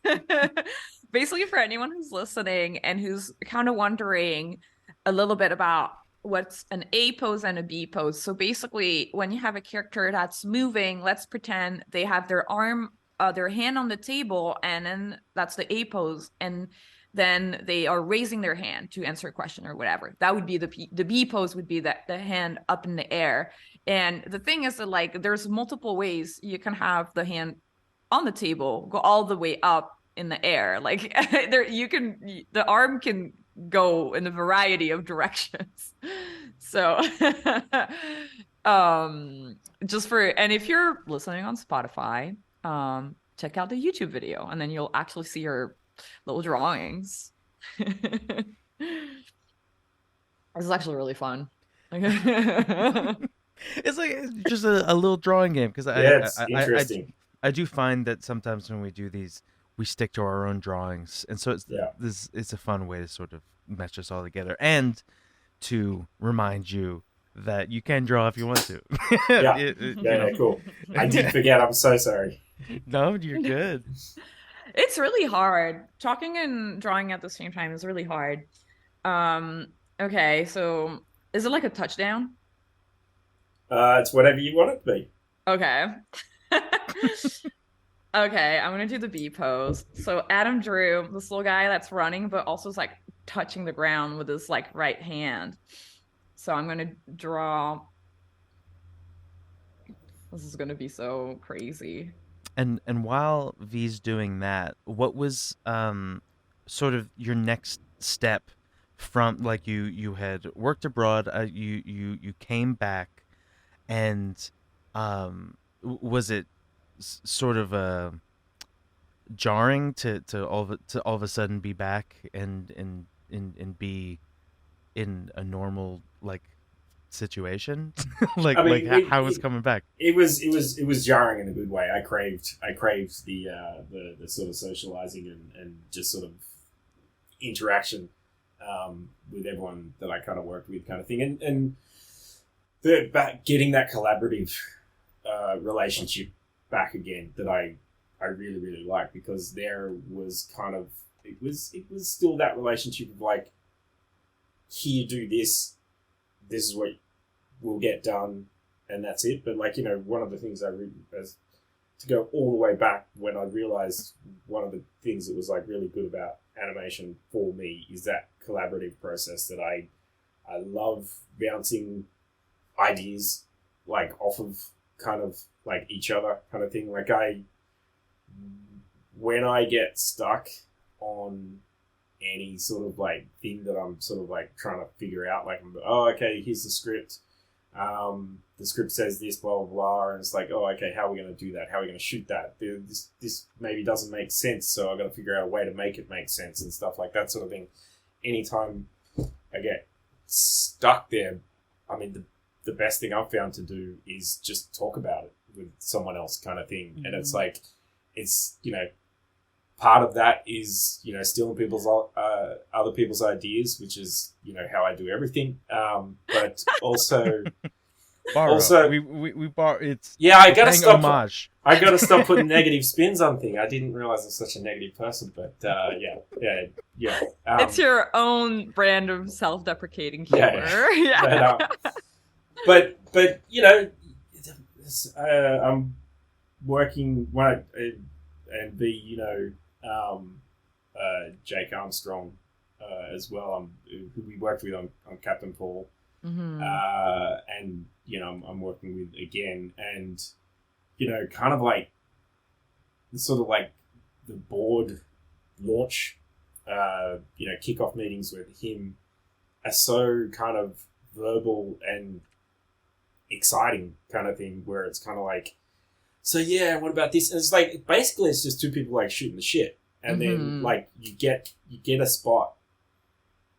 that. Basically, for anyone who's listening and who's kind of wondering a little bit about what's an A pose and a B pose. So basically, when you have a character that's moving, let's pretend they have their hand on the table, and then that's the A pose, and then they are raising their hand to answer a question or whatever. That would be the B pose, would be that the hand up in the air. And the thing is that, like, there's multiple ways you can have the hand on the table go all the way up in the air. Like the arm can go in a variety of directions. So and if you're listening on Spotify, check out the YouTube video, and then you'll actually see your little drawings. This is actually really fun. It's like just a little drawing game, because It's interesting. I do find that sometimes when we do these, we stick to our own drawings, and so it's a fun way to sort of mesh us all together, and to remind you that you can draw if you want to. Cool. I did forget. I'm so sorry. No, you're good. It's really hard. Talking and drawing at the same time is really hard. Okay, so is it like a touchdown? It's whatever you want it to be. Okay. Okay, I'm gonna do the B pose. So Adam drew this little guy that's running, but also is like touching the ground with his like right hand. So I'm gonna draw. This is gonna be so crazy. And while V's doing that, what was sort of your next step from like you had worked abroad, you came back, and was it sort of jarring to all of a sudden be back and be in a normal like situation? I mean, How was coming back? it was jarring in a good way. I craved the sort of socializing and just sort of interaction with everyone that I kind of worked with, kind of thing, and getting that collaborative relationship back again that I really really like, because there was kind of it was still that relationship of like, here, do this is what will get done, and that's it. But like, one of the things I really, as to go all the way back, when I realized one of the things that was like really good about animation for me is that collaborative process, that I love bouncing ideas like off of kind of like each other kind of thing. Like when I get stuck on any sort of like thing that I'm sort of like trying to figure out, like, oh, okay, here's the script. The script says this, blah, blah, blah. And it's like, oh, okay, how are we going to do that? How are we going to shoot that? This maybe doesn't make sense, so I've got to figure out a way to make it make sense and stuff like that sort of thing. Anytime I get stuck there, I mean, the best thing I've found to do is just talk about it with someone else kind of thing. Mm-hmm. And it's like, part of that is, stealing people's other people's ideas, which is, how I do everything. But also, we borrow. It's I gotta stop. Homage. I gotta stop putting negative spins on things. I didn't realize I was such a negative person, but yeah. It's your own brand of self-deprecating humor. Yeah. But I'm working and Jake Armstrong as well, who we worked with on Captain Paul. Mm-hmm. And I'm working with again, and kind of like sort of like the board launch kickoff meetings with him are so kind of verbal and exciting kind of thing, where it's kind of like, so yeah, what about this? And it's like, basically it's just two people like shooting the shit, and then like you get a spot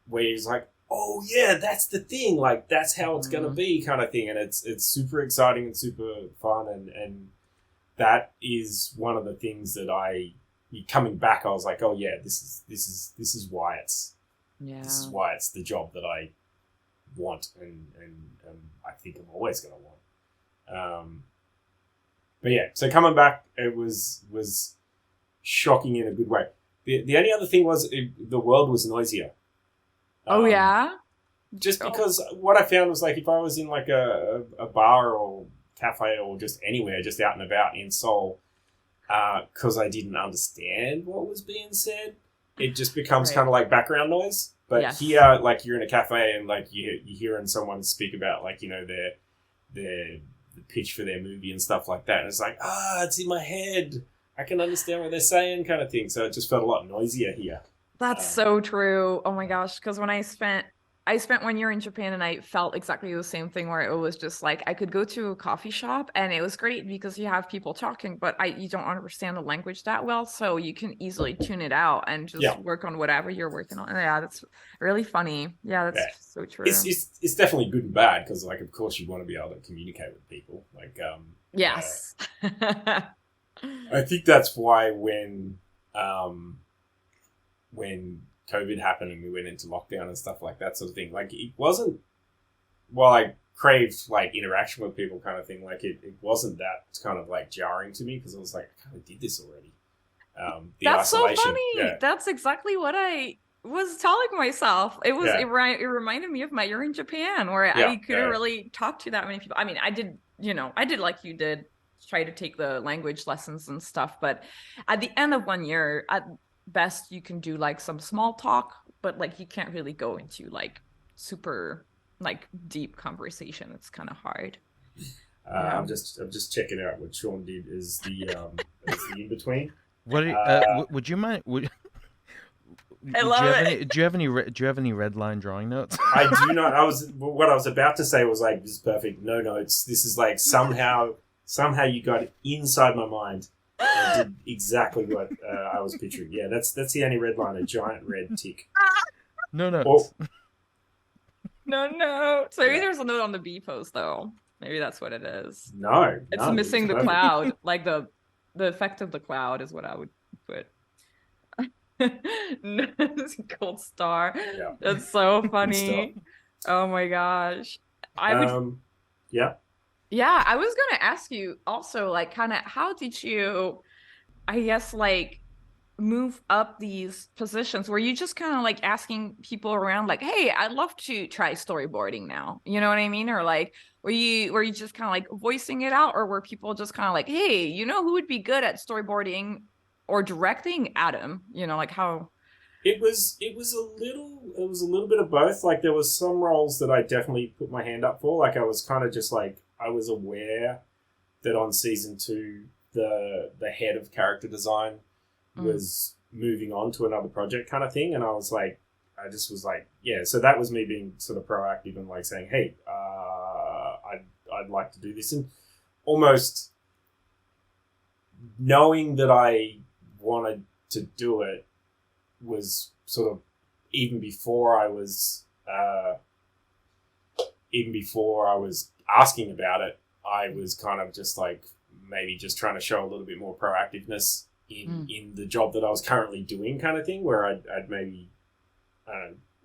where he's like, oh yeah, that's the thing, like that's how it's gonna be kind of thing, and it's super exciting and super fun, and that is one of the things that coming back, I was like, oh yeah, this is why it's this is why it's the job that I want, and I think I'm always gonna want. But yeah, so coming back, it was shocking in a good way. The only other thing was the world was noisier. Oh yeah? Just because what I found was, like, if I was in like a bar or cafe or just anywhere, just out and about in Seoul, because I didn't understand what was being said, it just becomes kind of like background noise. But here, like, you're in a cafe and like you're hearing someone speak about, like, the pitch for their movie and stuff like that, and it's like, it's in my head, I can understand what they're saying kind of thing. So it just felt a lot noisier here. That's so true. Oh my gosh, because when I spent 1 year in Japan, and I felt exactly the same thing, where it was just like I could go to a coffee shop and it was great because you have people talking, but you don't understand the language that well, so you can easily tune it out and just work on whatever you're working on. Yeah, that's really funny. Yeah, that's so true. It's definitely good and bad, because, like, of course you want to be able to communicate with people. Like, yes. I think that's why when COVID happened and we went into lockdown and stuff like that sort of thing, like, it wasn't, while I craved like interaction with people kind of thing, like it wasn't that kind of like jarring to me, because I was like, I kind of did this already. That's isolation. So funny. That's exactly what I was telling myself. It was it reminded me of my year in Japan, where I couldn't really talk to that many people. I mean, I did like you did, try to take the language lessons and stuff, but at the end of 1 year, at best you can do like some small talk, but like you can't really go into like super like deep conversation. It's kind of hard. I'm just checking out what Sean did is the in between. What would you mind? I love it. Do you have any red line drawing notes? I do not. What I was about to say was like, this is perfect. No notes. This is like somehow you got inside my mind and did exactly what I was picturing. Yeah, that's the only red line, a giant red tick. No notes. Or, No. So maybe Yeah. there's a note on the B post though. Maybe that's what it is. no, It's none. missing the perfect. cloud. Like the effect of the cloud is what I would put. Gold star. Yeah. That's so Good funny. Oh my gosh. I would Yeah. Yeah, I was gonna ask you also, like, kind of how did you, I guess, like, move up these positions? Were you just kind of like asking people around, like, hey, I'd love to try storyboarding now? You know what I mean? Or like, were you just kind of like voicing it out, or were people just kind of like, hey, you know who would be good at storyboarding or directing? Adam, you know, like how? It was a little bit of both. Like there was some roles that I definitely put my hand up for. Like I was kind of just like I was aware that on season 2 the head of character design was moving on to another project kind of thing, and I was like, I just was like, yeah. So that was me being sort of proactive and like saying, hey, I'd like to do this, and almost knowing that I wanted to do it was sort of even before I was asking about it. I was kind of just like maybe just trying to show a little bit more proactiveness in the job that I was currently doing, kind of thing, where I'd maybe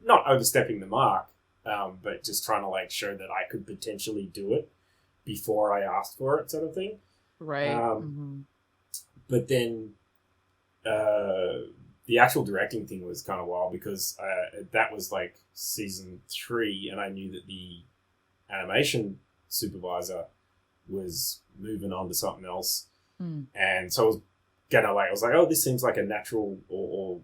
not overstepping the mark, but just trying to like show that I could potentially do it before I asked for it, sort of thing. Right. But then the actual directing thing was kind of wild because that was like season 3, and I knew that the animation supervisor was moving on to something else, and so I was like, oh, this seems like a natural or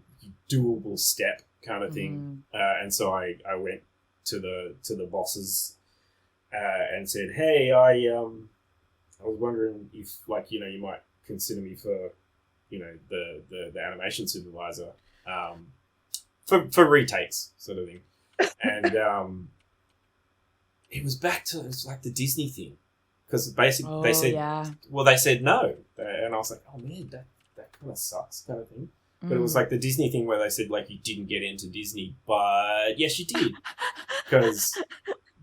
doable step kind of thing, and so I went to the bosses and said, hey, I was wondering if like you might consider me for the animation supervisor for retakes sort of thing, and it was like the Disney thing, because basically they said they said no, and I was like, oh man, that kind of sucks kind of thing. But it was like the Disney thing where they said like you didn't get into Disney, but yes you did, because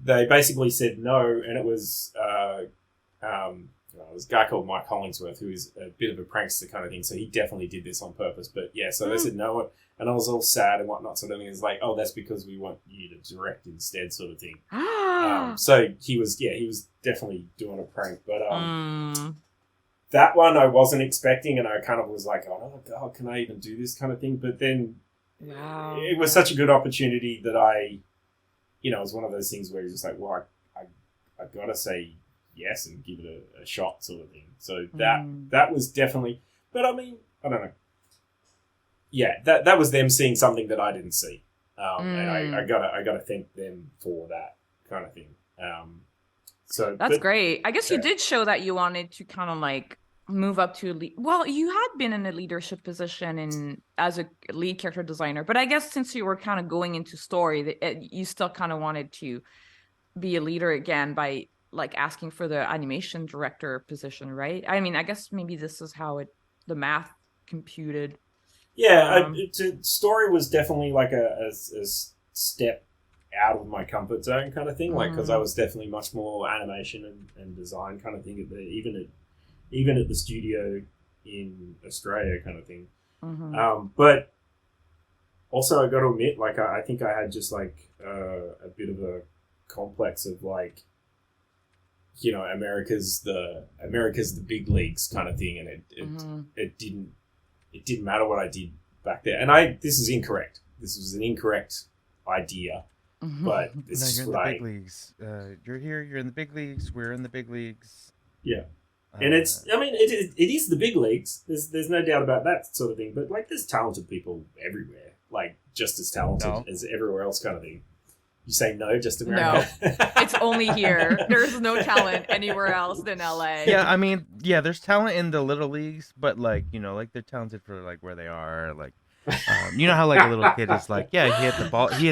they basically said no, and it was it was a guy called Mike Hollingsworth, who is a bit of a prankster kind of thing, so he definitely did this on purpose. But yeah, so they said no, and I was all sad and whatnot sort of thing. It's like, oh, that's because we want you to direct instead sort of thing. So he was definitely doing a prank. But that one I wasn't expecting, and I kind of was like, oh God, can I even do this kind of thing? But then it was such a good opportunity that it was one of those things where you're just like, well, I gotta say yes and give it a shot sort of thing. So that was definitely, but I mean, I don't know. Yeah, that was them seeing something that I didn't see, and I gotta thank them for that kind of thing. So that's great. I guess you did show that you wanted to kind of like move up to well, you had been in a leadership position as a lead character designer, but I guess since you were kind of going into story, you still kind of wanted to be a leader again by like asking for the animation director position, right? I mean, I guess maybe this is how the math computed. Yeah, story was definitely like a step out of my comfort zone kind of thing, like because I was definitely much more animation and design kind of thing even at the studio in Australia kind of thing. But also I got to admit, like I think I had just like a bit of a complex of like, America's the big leagues kind of thing, and it didn't matter what I did back there. And this is incorrect. This was an incorrect idea, but this is you're in the big leagues. You're here. You're in the big leagues. We're in the big leagues. Yeah, and it is the big leagues. There's no doubt about that sort of thing. But like, there's talented people everywhere, like just as talented as everywhere else, kind of thing. You say no, just America? No, it's only here. There's no talent anywhere else than LA. Yeah, I mean, there's talent in the little leagues, but like, like they're talented for like where they are. Like You know how like a little kid is like, yeah, he hit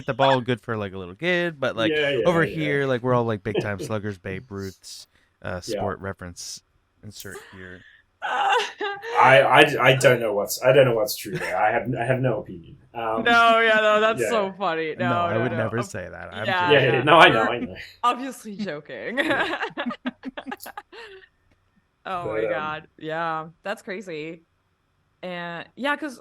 the ball, good for like a little kid, but like Yeah, over yeah, here, like we're all like big time sluggers, Babe Ruth's, yeah. sport reference insert here. I don't know what's true there. I have no opinion. No, yeah, no, that's Yeah, so funny. No, No, I no, would no. never say that. I'm Yeah, yeah, joking. yeah. yeah. No, I know, We're I know. obviously joking. Yeah, Oh but my God. Yeah, that's crazy. And yeah, because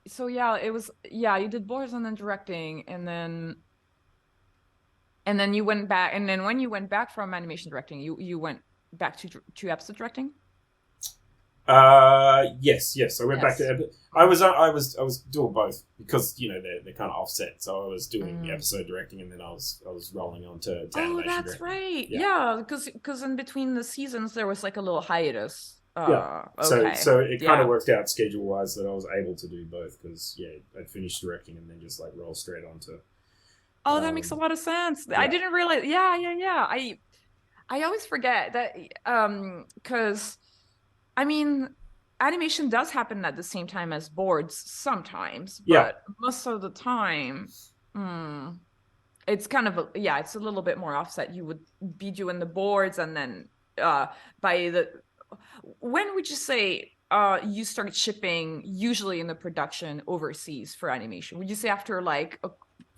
so yeah, it was yeah, you did boards and then directing, and then you went back, and then when you went back from animation directing, you went back to episode directing. yes, yes. I went back to Yes. I was doing both because they're kind of offset. So I was doing Mm. episode directing, and then I was rolling on to Oh, animation that's directing. right. Yeah, Yeah, because in between the seasons there was like a little hiatus. yeah. Okay. So it kind of Yeah. worked out schedule wise that I was able to do both because I'd finished directing and then just like roll straight onto Oh, that makes a um lot of sense. I yeah didn't realize. Yeah, yeah, yeah. I always forget that because I mean animation does happen at the same time as boards sometimes, yeah. but most of the time, it's kind of yeah, it's a little bit more offset. You would be doing the boards and then by the when would you say you start shipping usually in the production overseas for animation? Would you say after like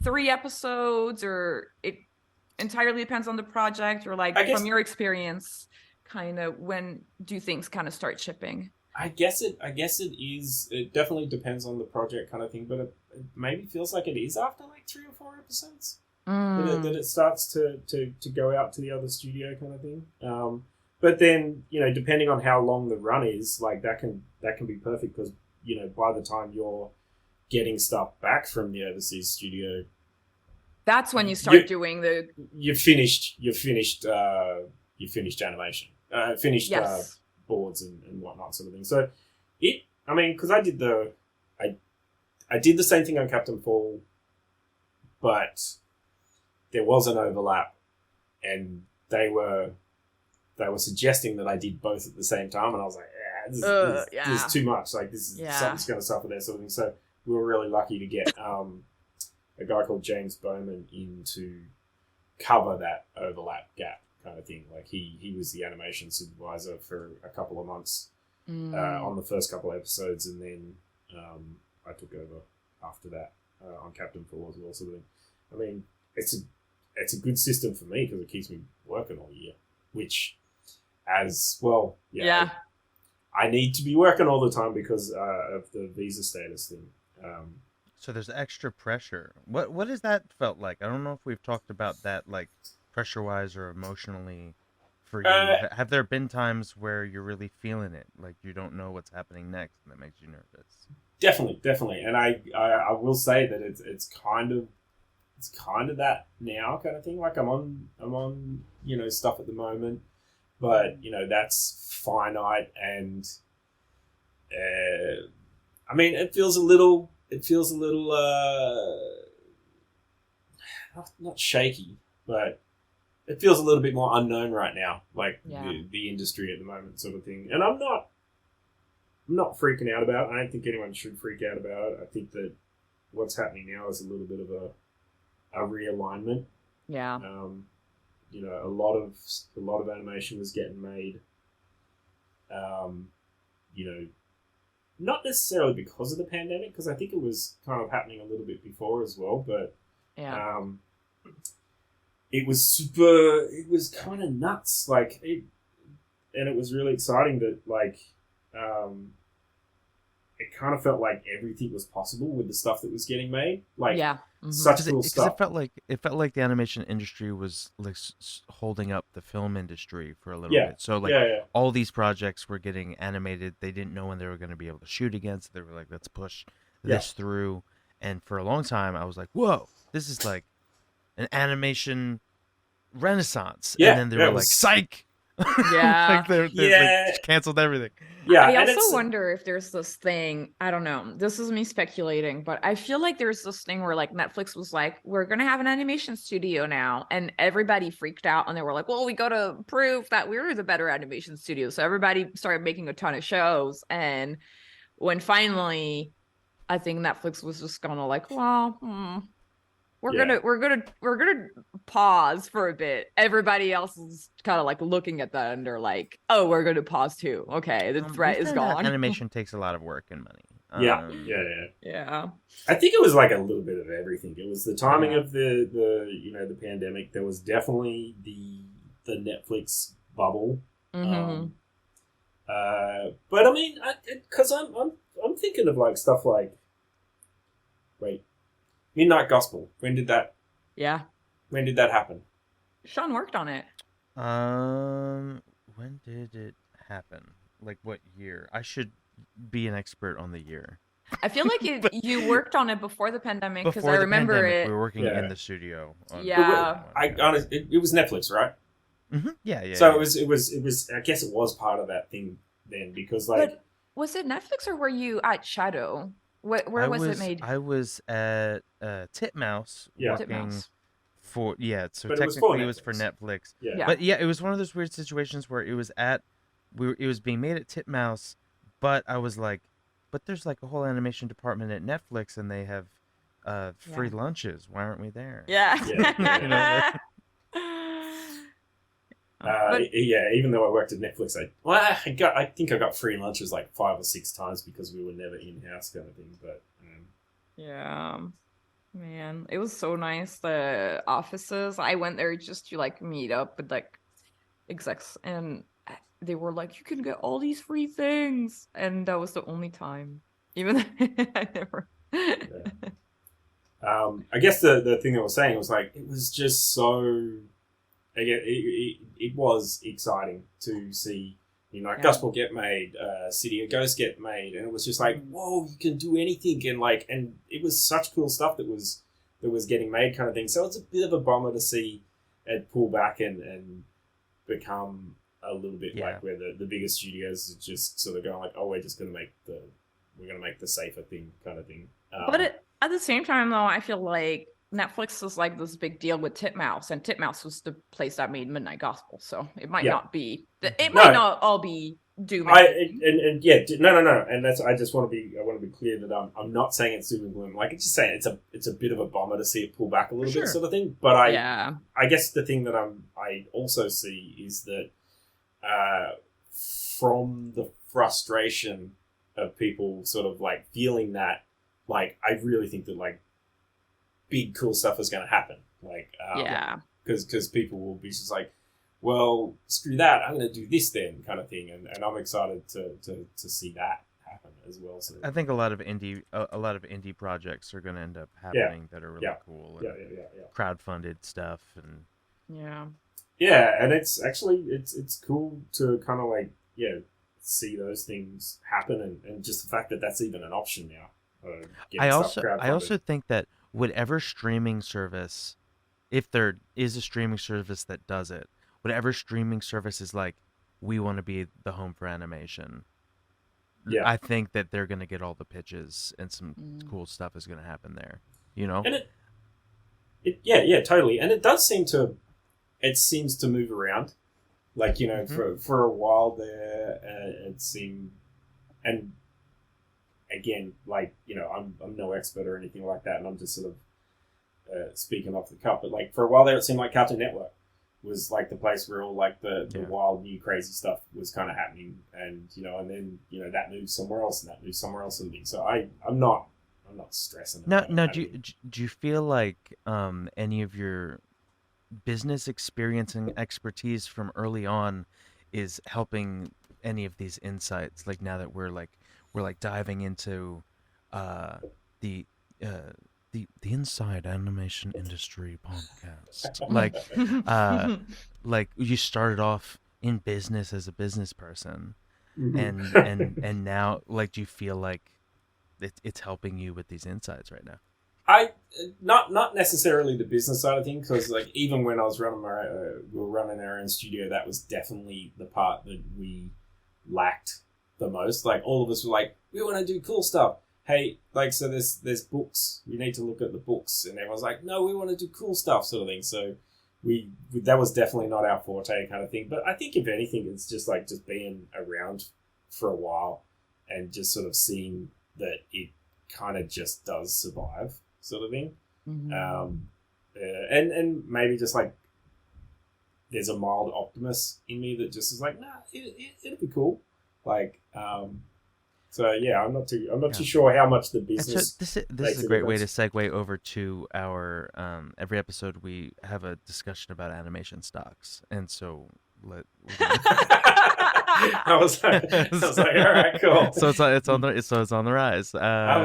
3 episodes, or it entirely depends on the project, or I like from guess your experience, kind of when do things kind of start shipping? I guess it is. It definitely depends on the project kind of thing, but it maybe feels like it is after like 3 or 4 episodes that Mm, it starts to go out to the other studio kind of thing. But then depending on how long the run is, like that can be perfect because by the time you're getting stuff back from the overseas studio, that's when you you start doing the you finished animation, finished yes. boards and whatnot sort of thing. So I mean, because I did the same thing on Captain Fall, but there was an overlap, and they were suggesting that I did both at the same time, and I was like, this Yeah. is too much. Like this is Yeah. something's going to suffer there, sort of thing. So we were really lucky to get a guy called James Bowman in to cover that overlap gap kind of thing. Like he was the animation supervisor for a couple of months on the first couple of episodes, and then I took over after that on Captain Fall as well. Sort of thing. I mean, it's a good system for me because it keeps me working all year, which as well, Yeah. I need to be working all the time because of the visa status thing. So there's extra pressure. What has that felt like? I don't know if we've talked about that, like pressure wise or emotionally for you. Have there been times where you're really feeling it, like you don't know what's happening next, and that makes you nervous? Definitely, and I will say that it's kind of that now kind of thing. Like I'm on stuff at the moment, but that's finite, and I mean it feels a little not shaky, but it feels a little bit more unknown right now, like Yeah. the industry at the moment, sort of thing. And I'm not freaking out about it. I don't think anyone should freak out about it. I think that what's happening now is a little bit of a realignment. Yeah. A lot of animation was getting made. Not necessarily because of the pandemic, because I think it was kind of happening a little bit before as well. But Yeah. it was kind of nuts. And it was really exciting that it kind of felt like everything was possible with the stuff that was getting made. Like Yeah. such cool Because stuff. it felt like the animation industry was like holding up the film industry for a little Yeah. bit. So like Yeah. all these projects were getting animated. They didn't know when they were going to be able to shoot again, so they were like, let's push Yeah. this through. And for a long time, I was like, whoa, this is like an animation renaissance. Yeah, And then they yeah, were it like, was- psych. Yeah. Like they're Yeah. like canceled everything. Yeah. I and also it's- wonder if there's this thing, I don't know, this is me speculating, but I feel like there's this thing where like Netflix was like, we're going to have an animation studio now. And everybody freaked out and they were like, well, we got to prove that we're the better animation studio. So everybody started making a ton of shows. And when finally I think Netflix was just gonna like, well, we're gonna pause for a bit. Everybody else is kind of like looking at that and they're like, oh, we're gonna pause too. Okay, the threat we is found out gone. Animation takes a lot of work and money. Yeah. Yeah. I think it was like a little bit of everything. It was the timing of the the pandemic. There was definitely the Netflix bubble. Mhm. But I mean, because I'm thinking of like stuff like, wait, Midnight Gospel. When did that Yeah. happen? Sean worked on it. When did it happen? Like what year? I should be an expert on the year. I feel like you worked on it before the pandemic because I Before the remember pandemic, it. we were working Yeah. in the studio. Yeah. It was Netflix, right? Yeah. So yeah. it was. I guess it was part of that thing then, because like But was it Netflix or were you at Shadow? Where was it made? I was at Titmouse Yeah. working Titmouse. for so But it was for technically it was for Netflix. Netflix. yeah. But yeah, it was one of those weird situations where it was it was being made at Titmouse, but I was like, but there's like a whole animation department at Netflix and they have free Yeah. lunches. Why aren't we there? Yeah. Yeah. You know, Even though I worked at Netflix, I think I got free lunches like 5 or 6 times because we were never in house kind of thing. But Yeah. Man, it was so nice. The offices, I went there just to like meet up with like execs and they were like, you can get all these free things. And that was the only time. Even I never. I guess the thing I was saying was like it was just so. Again, it was exciting to see, Gospel get made, City of Ghosts get made, and it was just like, whoa, you can do anything, and it was such cool stuff that was getting made, kind of thing. So it's a bit of a bummer to see it pull back and become a little bit like where the bigger studios are just sort of going like, oh, we're gonna make the safer thing, kind of thing. But at the same time, though, I feel like Netflix is like this big deal with Titmouse, and Titmouse was the place that made Midnight Gospel, so it might not be. It might not all be doom. No, and that's I want to be clear that I'm not saying it's doom and gloom. Like it's just saying it's a bit of a bummer to see it pull back a little bit, sort of thing. But I guess the thing that I also see is that from the frustration of people sort of like feeling that, like I really think that like big cool stuff is going to happen, like because people will be just like, well, screw that, I'm going to do this then, kind of thing, and I'm excited to see that happen as well. So I think a lot of indie projects are going to end up happening that are really cool. And crowdfunded stuff and and it's actually it's cool to kind of like see those things happen, and just the fact that that's even an option now. I also think that whatever streaming service, if there is a streaming service that does it, whatever streaming service is like, we want to be the home for animation. I think that they're going to get all the pitches and some cool stuff is going to happen there. And it totally. And it does seems to move around. Like, for a while there, it seemed, and again, like, I'm no expert or anything like that, and I'm just sort of speaking off the cuff, but like for a while there, it seemed like Cartoon Network was like the place where all like the wild, new, crazy stuff was kind of happening, and and then that moved somewhere else, and that moved somewhere else, and so I'm not stressing. No. Do you feel like any of your business experience and expertise from early on is helping any of these insights? Like now that we're diving into the Inside Animation Industry podcast. Like you started off in business as a business person, and now, like, do you feel like it's helping you with these insights right now? I not necessarily the business side of things, because like even when I was running we were running our own studio, that was definitely the part that we lacked the most. Like all of us were like, we want to do cool stuff. Hey, like, so there's books. We need to look at the books, and everyone's like, no, we want to do cool stuff, sort of thing. So that was definitely not our forte, kind of thing. But I think if anything, it's just being around for a while and just sort of seeing that it kind of just does survive, sort of thing. And maybe just like there's a mild optimist in me that just is like, nah, it'll be cool. Like, so yeah, I'm not too sure how much the business. This is a great way to segue over to our every episode we have a discussion about animation stocks, and so I was like, all right, cool. So it's on the rise. I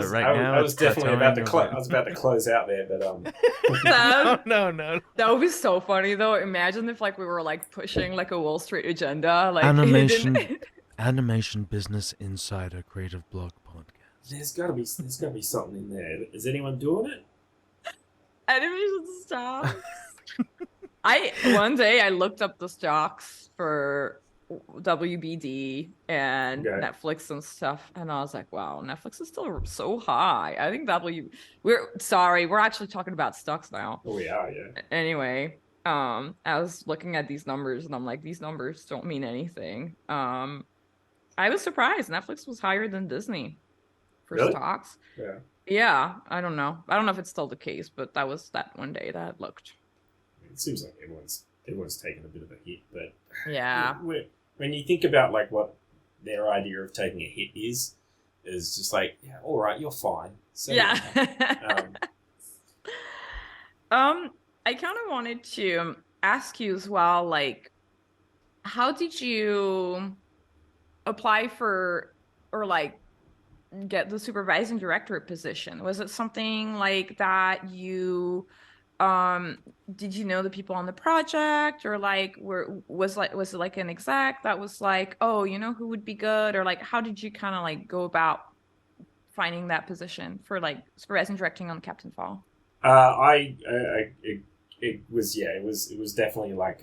was definitely about to close out there, but no. That would be so funny though. Imagine if like we were like pushing like a Wall Street agenda, like animation business insider creative blog podcast. There's gotta be something in there. Is anyone doing it? Animation stocks. One day I looked up the stocks for WBD and Netflix and stuff, and I was like, wow, Netflix is still so high. I think we're actually talking about stocks now. Oh yeah. Anyway, I was looking at these numbers and I'm like, these numbers don't mean anything. I was surprised Netflix was higher than Disney for stocks. Yeah, I don't know if it's still the case, but that was that one day that I looked. It seems like everyone's taken a bit of a hit, but yeah, when you think about like what their idea of taking a hit is just like, yeah, all right, you're fine. So, yeah. I kind of wanted to ask you as well, like, how did you apply for or like get the supervising director position? Was it something like that you did you know the people on the project, or like was it like an exec that was like, oh, you know who would be good, or like how did you kind of like go about finding that position for like supervising directing on Captain Fall? It was definitely like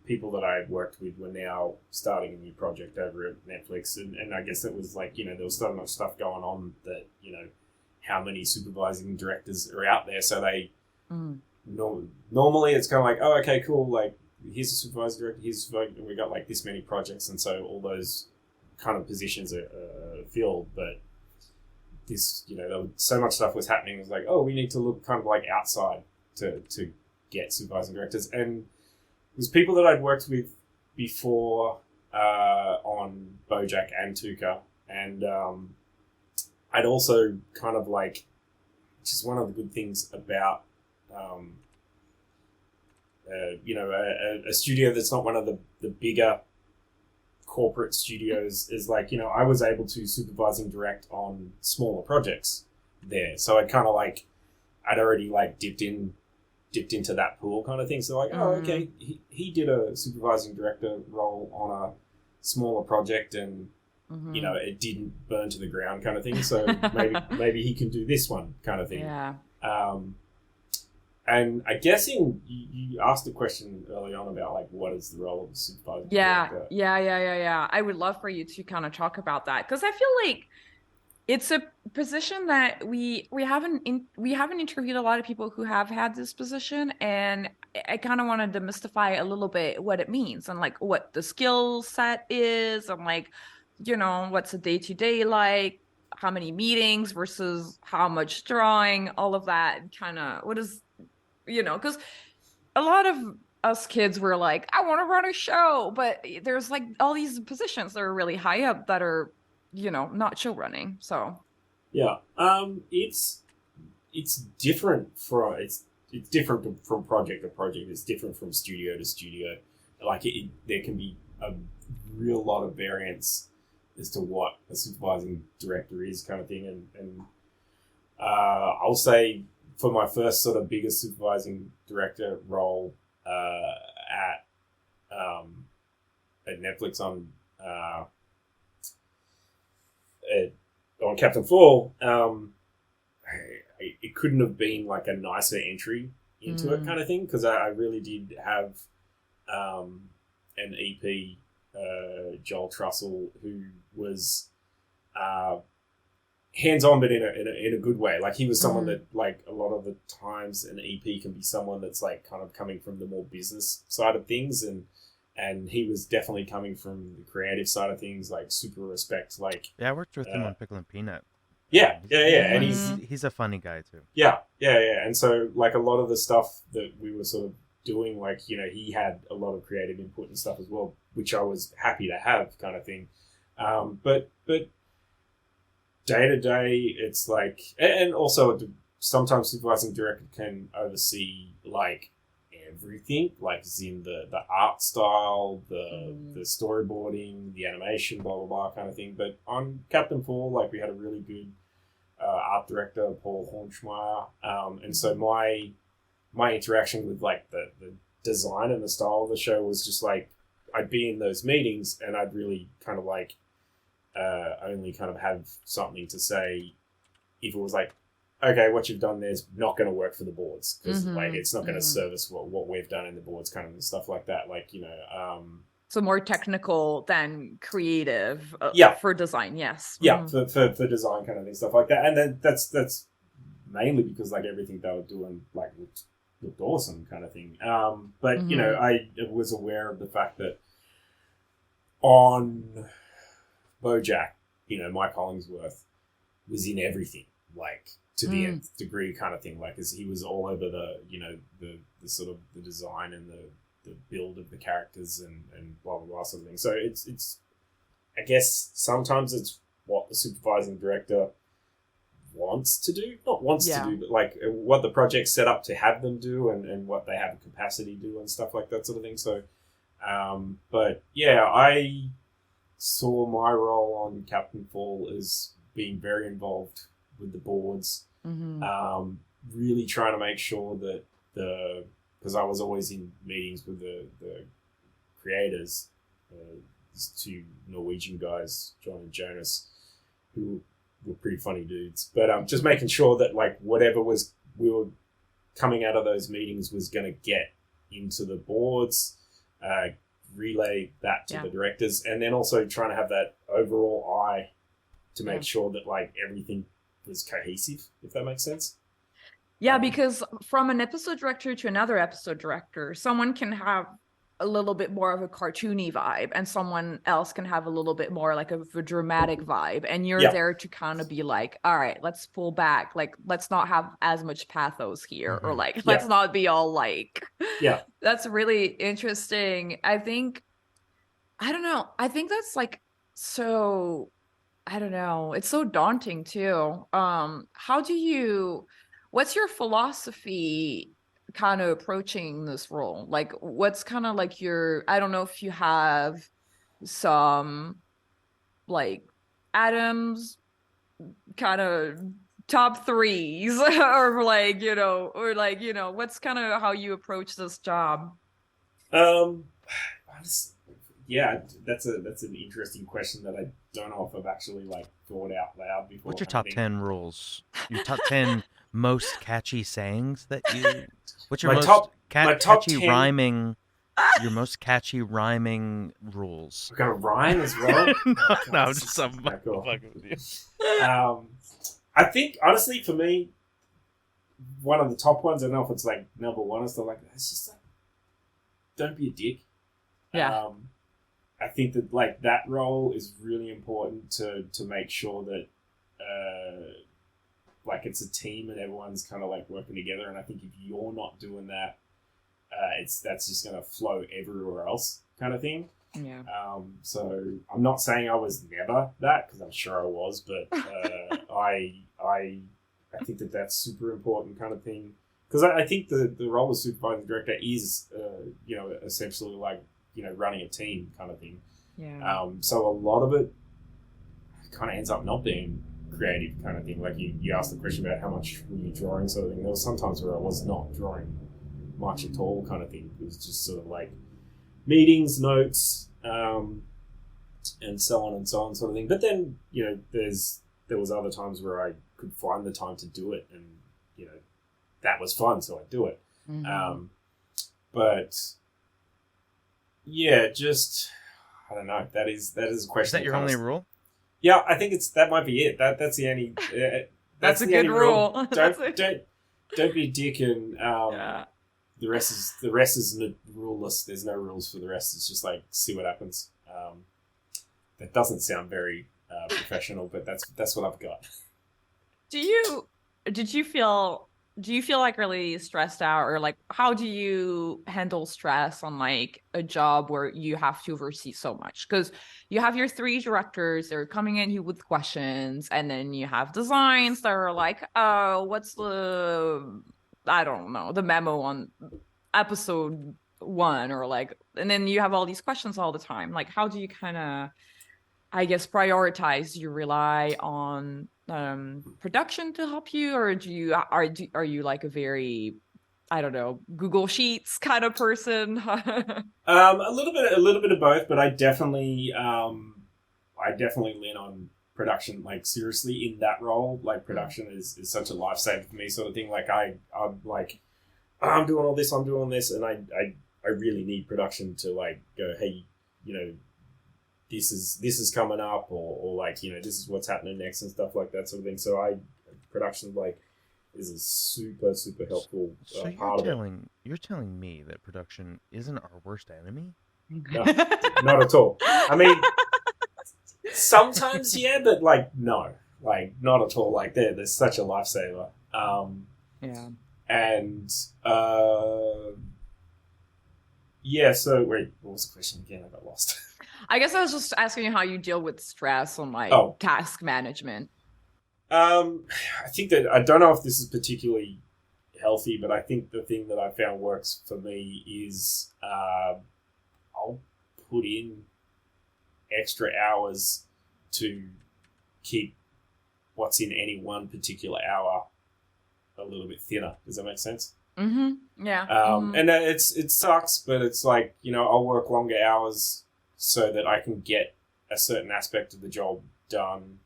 people that I had worked with were now starting a new project over at Netflix, and I guess it was like, you know, there was so much stuff going on that, you know, how many supervising directors are out there, so they normally it's kind of like, oh, okay, cool, like here's a supervising director, we got like this many projects, and so all those kind of positions are filled. But this, you know, so much stuff was happening. It was like, oh, we need to look kind of like outside to get supervising directors, and it was people that I'd worked with before on Bojack and Tuca, and I'd also kind of like, which is one of the good things about you know, a studio that's not one of the bigger corporate studios, is like, you know, I was able to supervise and direct on smaller projects there, so I'd kind of like, I'd already like dipped into that pool kind of thing. So like, oh, okay, he did a supervising director role on a smaller project, and you know, it didn't burn to the ground kind of thing. So maybe he can do this one kind of thing. Yeah. And I guess you asked a question early on about like, what is the role of the supervising director? Yeah. I would love for you to kind of talk about that, because I feel like it's a position that we haven't interviewed a lot of people who have had this position, and I kind of want to demystify a little bit what it means and like what the skill set is, and like, you know, what's a day-to-day like, how many meetings versus how much drawing, all of that kind of, what is, you know, because a lot of us kids were like, I want to run a show, but there's like all these positions that are really high up that are, you know, not show running. So yeah, it's different it's different from project to project. It's different from studio to studio. Like there can be a real lot of variance as to what a supervising director is, kind of thing. And I'll say for my first sort of biggest supervising director role at Netflix on Captain Fall, it couldn't have been like a nicer entry into it kind of thing, because I really did have an EP, Joel Trussell, who was hands-on, but in a good way. Like, he was someone that, like, a lot of the times an EP can be someone that's like kind of coming from the more business side of things, and and he was definitely coming from the creative side of things, like super respect, like Yeah, I worked with him on Pickle and Peanut. yeah, and He's a funny guy too. yeah, and so like a lot of the stuff that we were sort of doing, like, you know, he had a lot of creative input and stuff as well, which I was happy to have, kind of thing. But day to day, it's like, and also sometimes supervising director can oversee like everything, like as in the art style, the storyboarding, the animation, blah blah blah, kind of thing. But on Captain Fall, like, we had a really good art director, Paul Hornschmeyer, and so my interaction with like the design and the style of the show was just like, I'd be in those meetings and I'd really kind of like only kind of have something to say if it was like, okay, what you've done there is not going to work for the boards, because like it's not going to service what we've done in the boards, kind of stuff like that. Like, you know, so more technical than creative. For design, yes. Yeah, for design, kind of thing, stuff like that. And then that's mainly because like everything they were doing like looked awesome, kind of thing. But you know, I was aware of the fact that on Bojack, you know, Mike Hollingsworth was in everything, like to the nth degree, kind of thing. Like, as he was all over the, you know, the sort of the design and the build of the characters and blah blah blah, sort of thing. So it's I guess sometimes it's what the supervising director wants to do, not wants to do, but like what the project's set up to have them do, and what they have capacity to do and stuff like that, sort of thing. So but yeah, I saw my role on Captain Fall as being very involved with the boards, really trying to make sure that because I was always in meetings with the creators, these two Norwegian guys, John and Jonas, who were pretty funny dudes, but just making sure that like whatever we were coming out of those meetings was going to get into the boards, relay that to the directors, and then also trying to have that overall eye to make sure that like everything was cohesive, if that makes sense. Yeah, because from an episode director to another episode director, someone can have a little bit more of a cartoony vibe, and someone else can have a little bit more like of a dramatic vibe, and you're there to kind of be like, all right, let's pull back, like let's not have as much pathos here, or like let's not be all like, that's really interesting. I think that's like, so I don't know, it's so daunting too. What's your philosophy kind of approaching this role? Like, what's kind of like I don't know if you have some like Adam's kind of top threes or like, you know, what's kind of how you approach this job? Honestly, yeah, that's an interesting question that I don't know if I've actually like thought out loud before. What's your top 10 rules? Your top 10 most catchy sayings that you... What's your catchy 10... rhyming... Your most catchy rhyming rules? We're gonna rhyme as well. No, I'm just fucking with you. I think honestly, for me, one of the top ones, I don't know if it's like number one or stuff like that, it's just like, don't be a dick. Yeah. I think that like that role is really important to make sure that like it's a team and everyone's kind of like working together. And I think if you're not doing that, that's just going to flow everywhere else, kind of thing. Yeah. So I'm not saying I was never that, because I'm sure I was, but I think that that's super important, kind of thing. Because I think the role of supervising director is you know, essentially like, you know, running a team, kind of thing. Yeah. So a lot of it kind of ends up not being creative, kind of thing. Like you asked the question about how much were you drawing, sort of thing. There was sometimes where I was not drawing much at all, kind of thing. It was just sort of like meetings, notes, and so on and so on, sort of thing. But then, you know, there was other times where I could find the time to do it, and you know, that was fun, so I'd do it. But yeah, just I don't know. That is a question. Is that your only rule? Yeah, I think that might be it. That's the only. That's a good rule. Don't be a dick, and the rest is ruleless. There's no rules for the rest. It's just like see what happens. That doesn't sound very professional, but that's what I've got. Do you feel like really stressed out, or like how do you handle stress on like a job where you have to oversee so much? Because you have your three directors, they're coming in you with questions, and then you have designs that are like, oh, what's the, I don't know, the memo on episode one, or like, and then you have all these questions all the time. Like, how do you kind of, I guess, prioritize? You rely on production to help you, or are you like a very, I don't know, Google Sheets kind of person? A little bit of both, but I definitely lean on production, like seriously in that role. Like production is such a lifesaver for me, sort of thing. Like I'm like, I'm doing all this, and I really need production to like go, hey, you know, this is coming up, or like, you know, this is what's happening next and stuff like that, sort of thing. So production like is a super super helpful So part of it. you're telling me that production isn't our worst enemy? No, not at all. I mean, sometimes yeah, but like no, like not at all. Like they're such a lifesaver. Yeah. And yeah. So wait, what was the question again? I got lost. I guess I was just asking you how you deal with stress on like Oh. task management. I think that I don't know if this is particularly healthy, but I think the thing that I found works for me is I'll put in extra hours to keep what's in any one particular hour a little bit thinner. Does that make sense? Mm-hmm. Yeah. And it sucks, but it's like, you know, I'll work longer hours so that I can get a certain aspect of the job done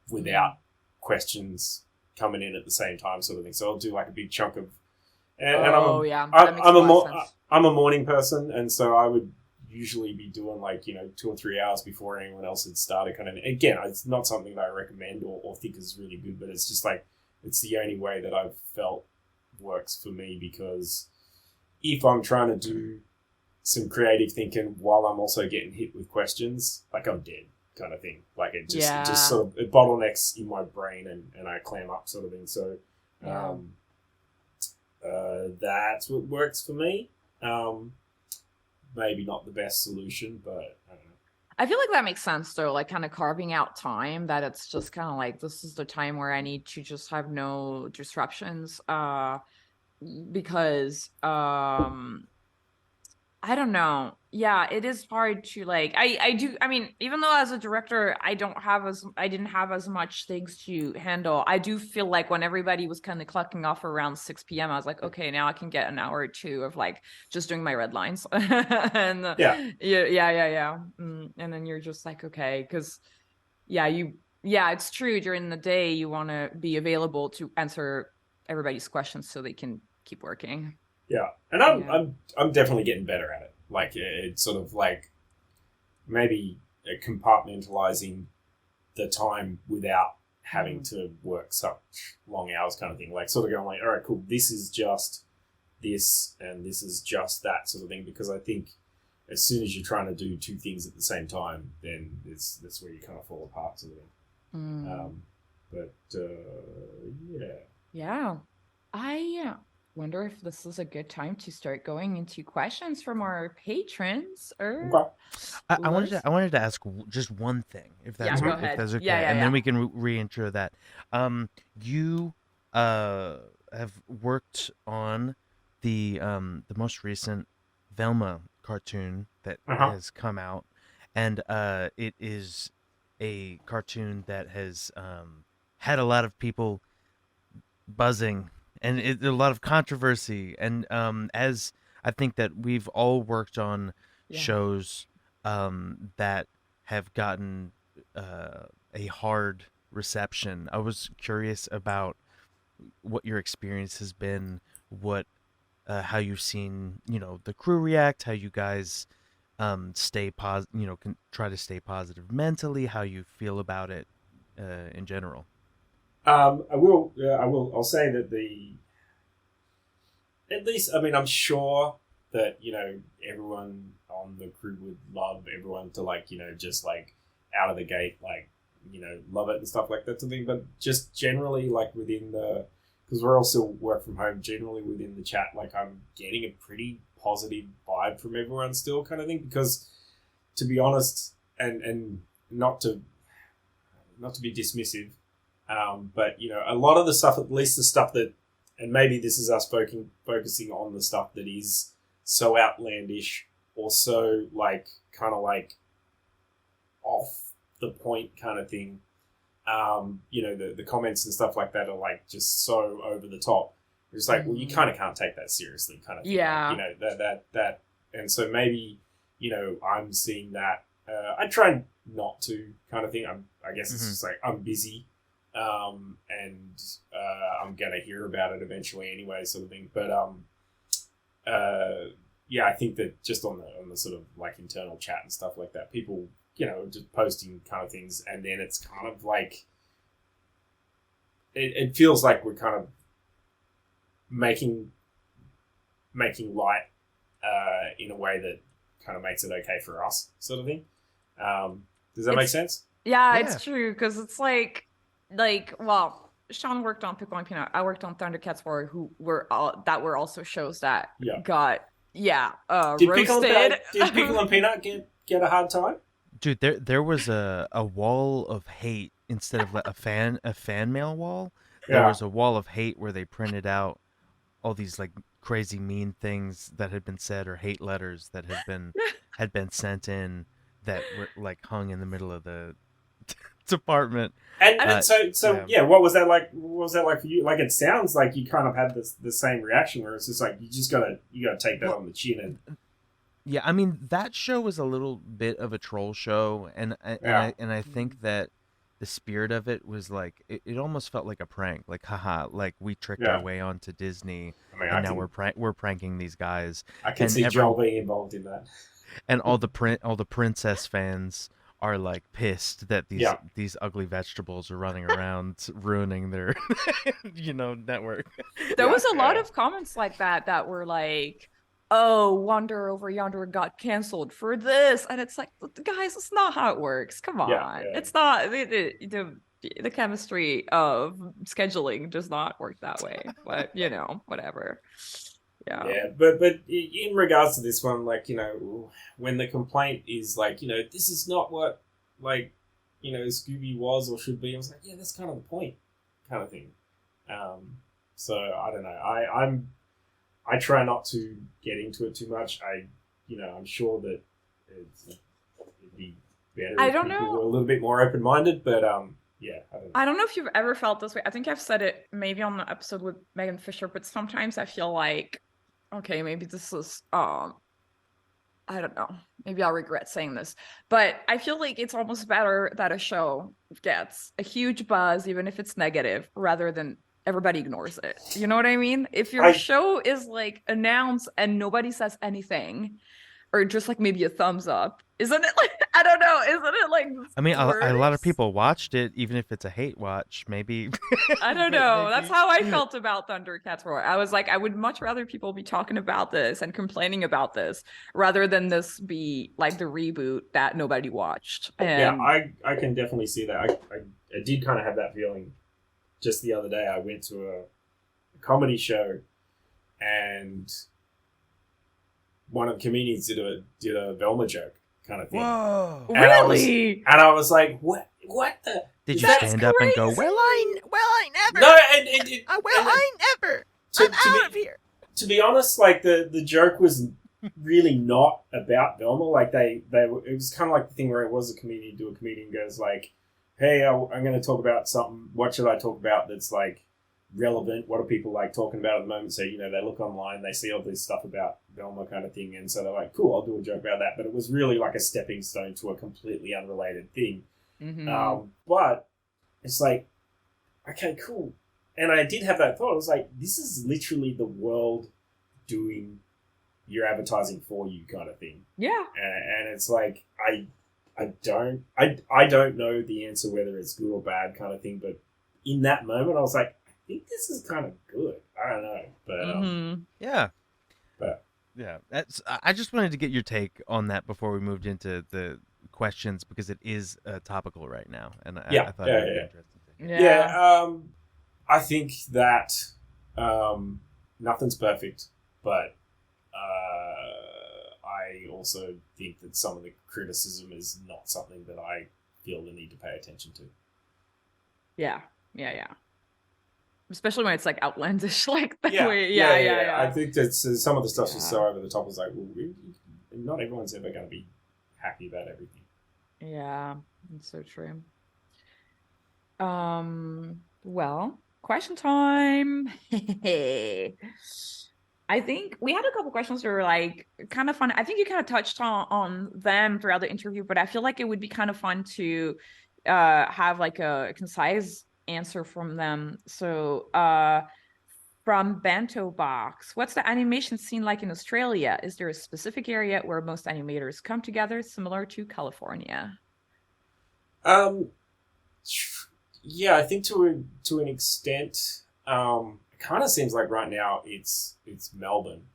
without questions coming in at the same time, sort of thing. So I'll do like a big chunk of, and yeah, that makes a lot of sense. I'm a morning person, and so I would usually be doing like, you know, 2 or 3 hours before anyone else had started. Kind of, again, it's not something that I recommend or think is really good, but it's just like it's the only way that I've felt works for me, because if I'm trying to do some creative thinking while I'm also getting hit with questions, like I'm dead, kind of thing. Like it just sort of, it bottlenecks in my brain and I clam up, sort of thing. So that's what works for me. Maybe not the best solution, but I don't know. I feel like that makes sense though, like kind of carving out time that it's just kind of like, this is the time where I need to just have no disruptions. Because I don't know. Yeah, it is hard to like, I mean, even though as a director I didn't have as much things to handle, I do feel like when everybody was kind of clocking off around 6 p.m. I was like, okay, now I can get an hour or two of like just doing my red lines. And yeah. And then you're just like, okay, because it's true, during the day you want to be available to answer everybody's questions so they can keep working. Yeah, and I'm definitely getting better at it. Like it's sort of like maybe compartmentalizing the time without having to work such long hours, kind of thing. Like sort of going like, all right, cool. This is just this, and this is just that, sort of thing. Because I think as soon as you're trying to do two things at the same time, then that's where you kind of fall apart, sort of thing. Yeah. I wonder if this is a good time to start going into questions from our patrons. Or Okay. I wanted to ask just one thing, if that's go if ahead. that's okay, Yeah. then we can re-intro that. You have worked on the most recent Velma cartoon that has come out, and it is a cartoon that has had a lot of people buzzing, and a lot of controversy, and as I think that we've all worked on shows that have gotten a hard reception. I was curious about what your experience has been, what how you've seen, you know, the crew react, how you guys stay can try to stay positive mentally, how you feel about it in general. I'll say that at least, I mean, I'm sure that, you know, everyone on the crew would love everyone to, like, you know, just, like, out of the gate, like, you know, love it and stuff like that to me. But just generally, like, within the, because we're all still work from home, generally within the chat, like, I'm getting a pretty positive vibe from everyone still, kind of thing. Because, to be honest, and not to be dismissive, but, you know, a lot of the stuff, at least the stuff that, and maybe this is us focusing on the stuff that is so outlandish or so, like, kind of like off the point kind of thing. You know, the comments and stuff like that are, like, just so over the top. It's like, well, you kind of can't take that seriously, kind of thing. Yeah. Like, you know, that, and so maybe, you know, I'm seeing that. I try not to, kind of thing. I guess it's just like, I'm busy. And I'm gonna hear about it eventually anyway, sort of thing. But yeah, I think that just on the sort of, like, internal chat and stuff like that, people, you know, just posting kind of things, and then it's kind of like it feels like we're kind of making light in a way that kind of makes it okay for us, sort of thing. Does that make sense? Yeah, Yeah. it's true, because it's like, well, Sean worked on Pickle and Peanut. I worked on Thundercats 4, who were also shows that got Did roasted. Pickle and Peanut get a hard time? Dude, there was a wall of hate instead of, like, a fan mail wall. There was a wall of hate where they printed out all these, like, crazy mean things that had been said, or hate letters that had been sent in that were, like, hung in the middle of the department. And so what was that like? What was that like for you? Like, it sounds like you kind of had the same reaction, where it's just like, you gotta take that on the chin. And Yeah, I mean, that show was a little bit of a troll show, and I think that the spirit of it was like, it almost felt like a prank, like, haha, like, we tricked our way onto Disney, I mean, and now we're pranking these guys. I can see Joel being involved in that. And all the princess fans are, like, pissed that these ugly vegetables are running around ruining their network. There was a lot of comments like that were like, oh, Wonder Over Yonder got canceled for this, and it's like, guys, it's not how it works. Come on, it's not the chemistry of scheduling does not work that way. But, you know, whatever. Yeah, but in regards to this one, like, you know, when the complaint is like, you know, this is not what, like, you know, Scooby was or should be, I was like, yeah, that's kind of the point, kind of thing. So I don't know. I try not to get into it too much. I'm sure that it'd be better if people were a little bit more open-minded, but I don't know if you've ever felt this way. I think I've said it maybe on the episode with Megan Fisher, but sometimes I feel like, okay, maybe this is I don't know, maybe I'll regret saying this, but I feel like it's almost better that a show gets a huge buzz, even if it's negative, rather than everybody ignores it. You know what I mean? If your show is, like, announced and nobody says anything, or just, like, maybe a thumbs up, isn't it, like, I don't know, isn't it, like, I mean, a lot of people watched it, even if it's a hate watch, maybe. I don't know. That's how I felt about Thundercats 4. I was like, I would much rather people be talking about this and complaining about this, rather than this be, like, the reboot that nobody watched. And I can definitely see that. I did kind of have that feeling. Just the other day, I went to a comedy show, and one of the comedians did a Velma joke kind of thing. Whoa! And really? I was like, what the? Did you stand up and go, well, I never. No, I never. I'm out of here. To be honest, like, the joke was really not about Velma. Like, it was kind of like the thing where it was a comedian goes like, hey, I'm going to talk about something. What should I talk about that's, like, relevant? What are people, like, talking about at the moment? So, you know, they look online, they see all this stuff about Velma kind of thing, and so they're like, cool, I'll do a joke about that. But it was really like a stepping stone to a completely unrelated thing. Mm-hmm. But it's like, okay, cool. And I did have that thought. I was like, this is literally the world doing your advertising for you kind of thing. Yeah. And it's like, I don't know the answer whether it's good or bad kind of thing, but in that moment I was like, I think this is kind of good. I don't know, but Yeah. but Yeah. I just wanted to get your take on that before we moved into the questions because it is topical right now, and I thought it would be interesting to hear. yeah. I think that nothing's perfect, but I also think that some of the criticism is not something that I feel the need to pay attention to. Yeah. Especially when it's like outlandish, like that Yeah, way. yeah. I think that some of the stuff's just Yeah. so over the top. It's like, well, not everyone's ever going to be happy about everything. Yeah, that's so true. Well, question time. I think we had a couple questions that were like kind of fun. I think you kind of touched on them throughout the interview, but I feel like it would be kind of fun to have like a concise answer from them. So from Bento Box, what's the animation scene like in Australia? Is there a specific area where most animators come together, similar to California? Um, yeah, I think to an extent, it kind of seems like right now it's Melbourne.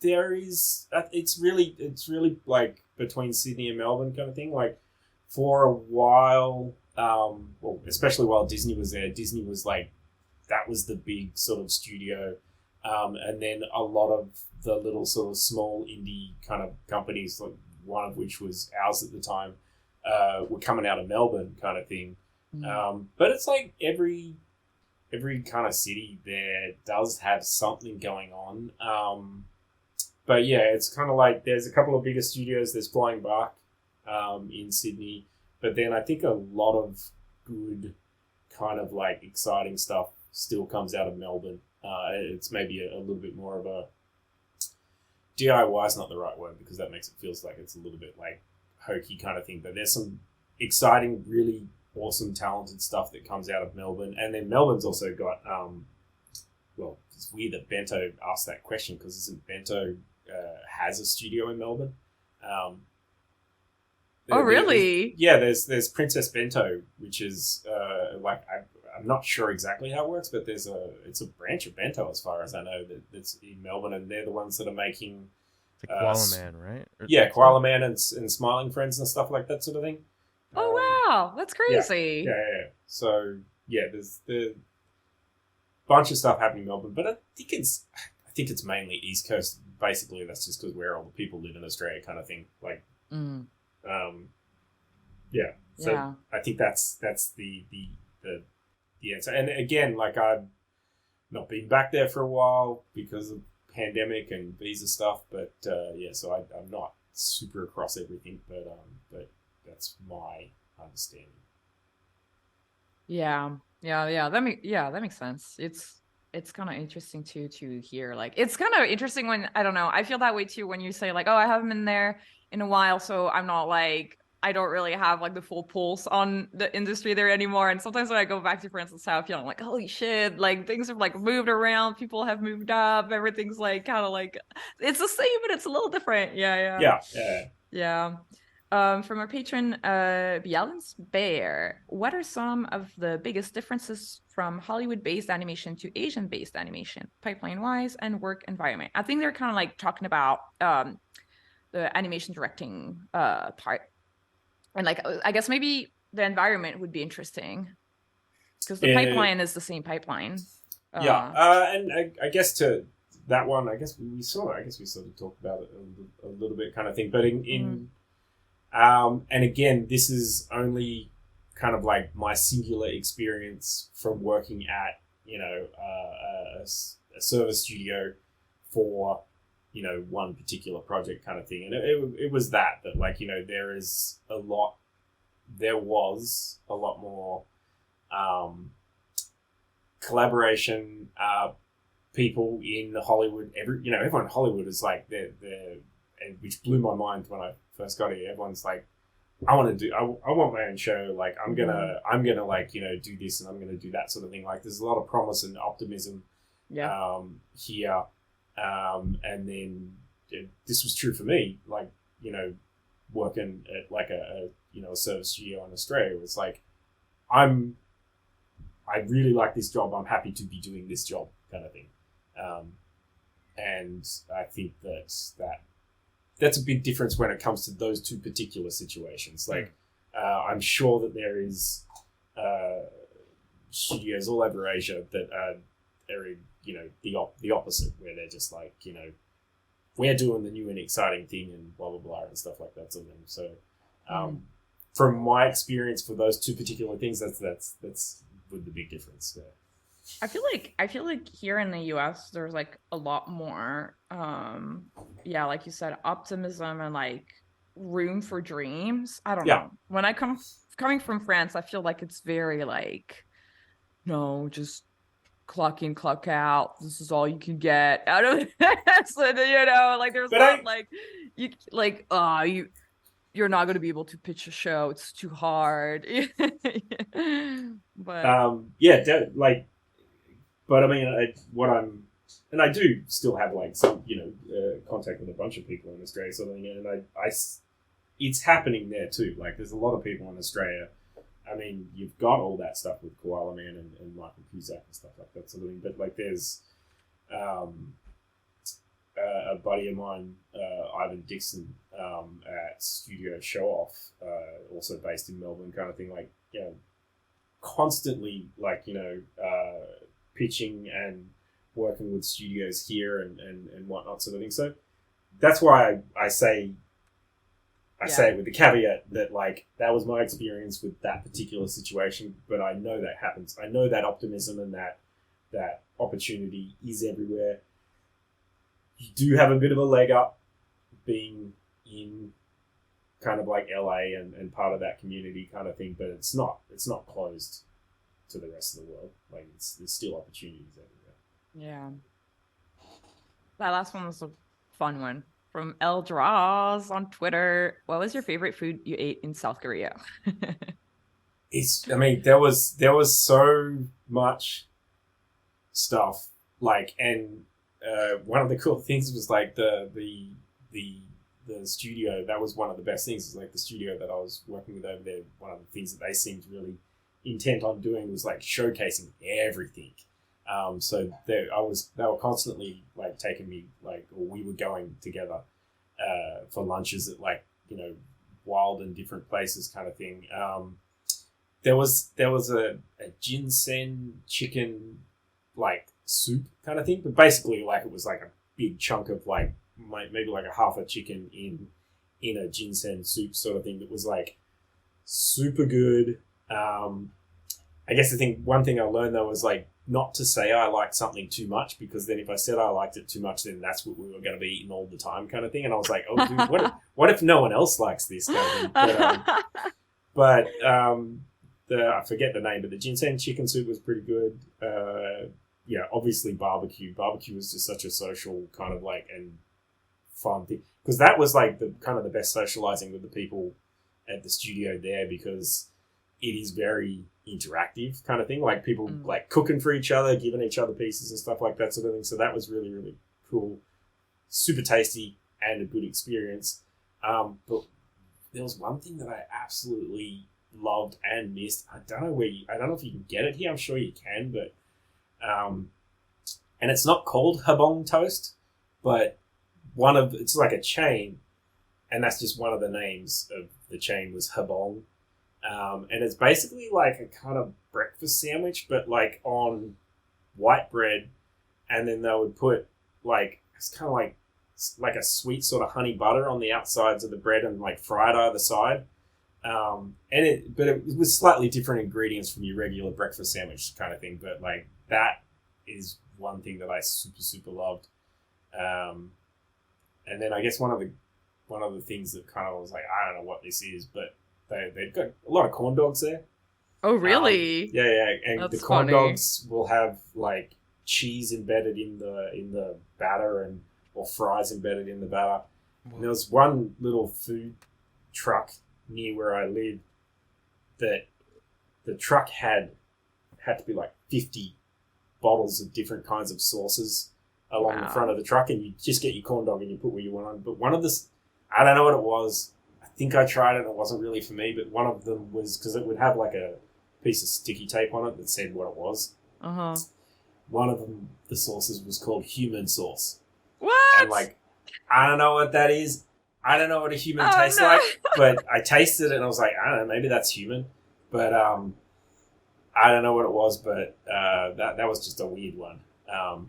There is it's really like between Sydney and Melbourne kind of thing. Like for a while, well, especially while Disney was there, Disney was like that was the big sort of studio, and then a lot of the little sort of small indie kind of companies, like one of which was ours at the time, were coming out of Melbourne kind of thing. But it's like every kind of city there does have something going on. But yeah, it's kind of like there's a couple of bigger studios. There's Flying Bark in Sydney, but then I think a lot of good kind of like exciting stuff still comes out of Melbourne. It's maybe a little bit more of a DIY is not the right word because that makes it feels like it's a little bit like hokey kind of thing. But there's some exciting, really awesome, talented stuff that comes out of Melbourne. And then Melbourne's also got, well, it's weird that Bento asked that question because isn't Bento has a studio in Melbourne? Oh, really? There's Princess Bento, which is like I'm not sure exactly how it works, but it's a branch of Bento as far as I know that's in Melbourne, and they're the ones that are making It's like Koala Man, right? Koala Man and Smiling Friends and stuff like that sort of thing. Oh wow, that's crazy. Yeah. So yeah, there's the bunch of stuff happening in Melbourne, but I think it's mainly East Coast. Basically, that's just because where all the people live in Australia, kind of thing. Like, yeah. So Yeah. I think that's the answer. And again, like I've not been back there for a while because of pandemic and visa stuff, but yeah, so I'm not super across everything, but that's my understanding. Yeah. That makes sense. It's kind of interesting to hear. Like, it's kind of interesting when I don't know. I feel that way too when you say like, oh, I haven't been there in a while, so I'm not like I don't really have like the full pulse on the industry there anymore. And sometimes when I go back to, for instance, South, I'm like, holy shit, like things have like moved around, people have moved up, everything's like kind of like it's the same, but it's a little different. Yeah. From our patron, Bialins Bear, what are some of the biggest differences from Hollywood-based animation to Asian-based animation, pipeline-wise and work environment? I think they're kind of like talking about the animation directing part. And like, I guess maybe the environment would be interesting because the pipeline is the same pipeline. And I guess to that one, I guess we sort of talked about it a little bit kind of thing, but in and again, this is only kind of like my singular experience from working at, a service studio for, one particular project kind of thing. And it was that like, there was a lot more collaboration, people in Hollywood, everyone in Hollywood is like, which blew my mind when I first got here. Everyone's like, I want my own show. Like, I'm gonna like, do this and I'm gonna do that sort of thing. Like, there's a lot of promise and optimism here. And then this was true for me, like, working at like a service studio in Australia. It was like, I'm I really like this job. I'm happy to be doing this job, kind of thing. And I think that's a big difference when it comes to those two particular situations. Like, I'm sure that there is studios all over Asia that are the opposite, where they're just like, we're doing the new and exciting thing and blah blah blah and stuff like that sort of thing. So, from my experience for those two particular things, that's with the big difference there. I feel like here in the US there's like a lot more like you said, optimism and like room for dreams. I don't know. When I coming from France, I feel like it's very like, no, just clock in, clock out. This is all you can get out of it. So, like there's you're not going to be able to pitch a show. It's too hard. But but I mean, I do still have like some, contact with a bunch of people in Australia, sort of thing, and it's happening there too. Like, there's a lot of people in Australia. I mean, you've got all that stuff with Koala Man and Michael Cusack and stuff like that sort of thing. But like, there's a buddy of mine, Ivan Dixon, at Studio Show Off, also based in Melbourne, kind of thing. Like, constantly like pitching and working with studios here and whatnot, sort of thing. So that's why I say it with the caveat that like that was my experience with that particular situation, but I know that happens. I know that optimism and that opportunity is everywhere. You do have a bit of a leg up being in kind of like LA and part of that community kind of thing, but it's not closed to the rest of the world. Like, there's still opportunities everywhere. Yeah. That last one was a fun one. From El Draws on Twitter. What was your favorite food you ate in South Korea? There was so much stuff. Like, and one of the cool things was like the studio. That was one of the best things. Is like the studio that I was working with over there. One of the things that they seemed really intent on doing was like showcasing everything. So they were constantly like taking me, like, or we were going together for lunches at like, wild and different places kind of thing. There was a ginseng chicken like soup kind of thing, but basically like it was like a big chunk of like maybe like a half a chicken in a ginseng soup sort of thing that was like super good. I guess one thing I learned though was like not to say I liked something too much, because then if I said I liked it too much, then that's what we were going to be eating all the time kind of thing. And I was like, oh, dude, what if no one else likes this kind of thing? But I forget the name, but the ginseng chicken soup was pretty good. Obviously barbecue. Barbecue was just such a social kind of like and fun thing, because that was like the kind of the best socializing with the people at the studio there, because it is very interactive kind of thing, like people like cooking for each other, giving each other pieces and stuff like that sort of thing. So that was really, really cool, super tasty and a good experience. But there was one thing that I absolutely loved and missed. I don't know if you can get it here. I'm sure you can, but and it's not called Habong toast, but it's like a chain, and that's just one of the names of the chain was Habong. And it's basically like a kind of breakfast sandwich, but like on white bread, and then they would put like, it's kind of like a sweet sort of honey butter on the outsides of the bread and like fried either side. But it was slightly different ingredients from your regular breakfast sandwich kind of thing. But like that is one thing that I super, super loved. And then I guess one of the things that kind of was like, I don't know what this is, but they've got a lot of corn dogs there. Oh, really? Yeah. And That's the corn funny. dogs will have like cheese embedded in the batter or fries embedded in the batter. And there was one little food truck near where I live that the truck had to be like 50 bottles of different kinds of sauces along the front of the truck, and you just get your corn dog and you put what you want on. But one of this, I don't know what it was. I think I tried it and it wasn't really for me, but one of them was, because it would have like a piece of sticky tape on it that said what it was. Uh-huh. One of them, the sauces was called human sauce. What? And like, I don't know what that is. I don't know what a human Oh, tastes no. like, but I tasted it and I was like, I don't know, maybe that's human. But I don't know what it was, but that was just a weird one.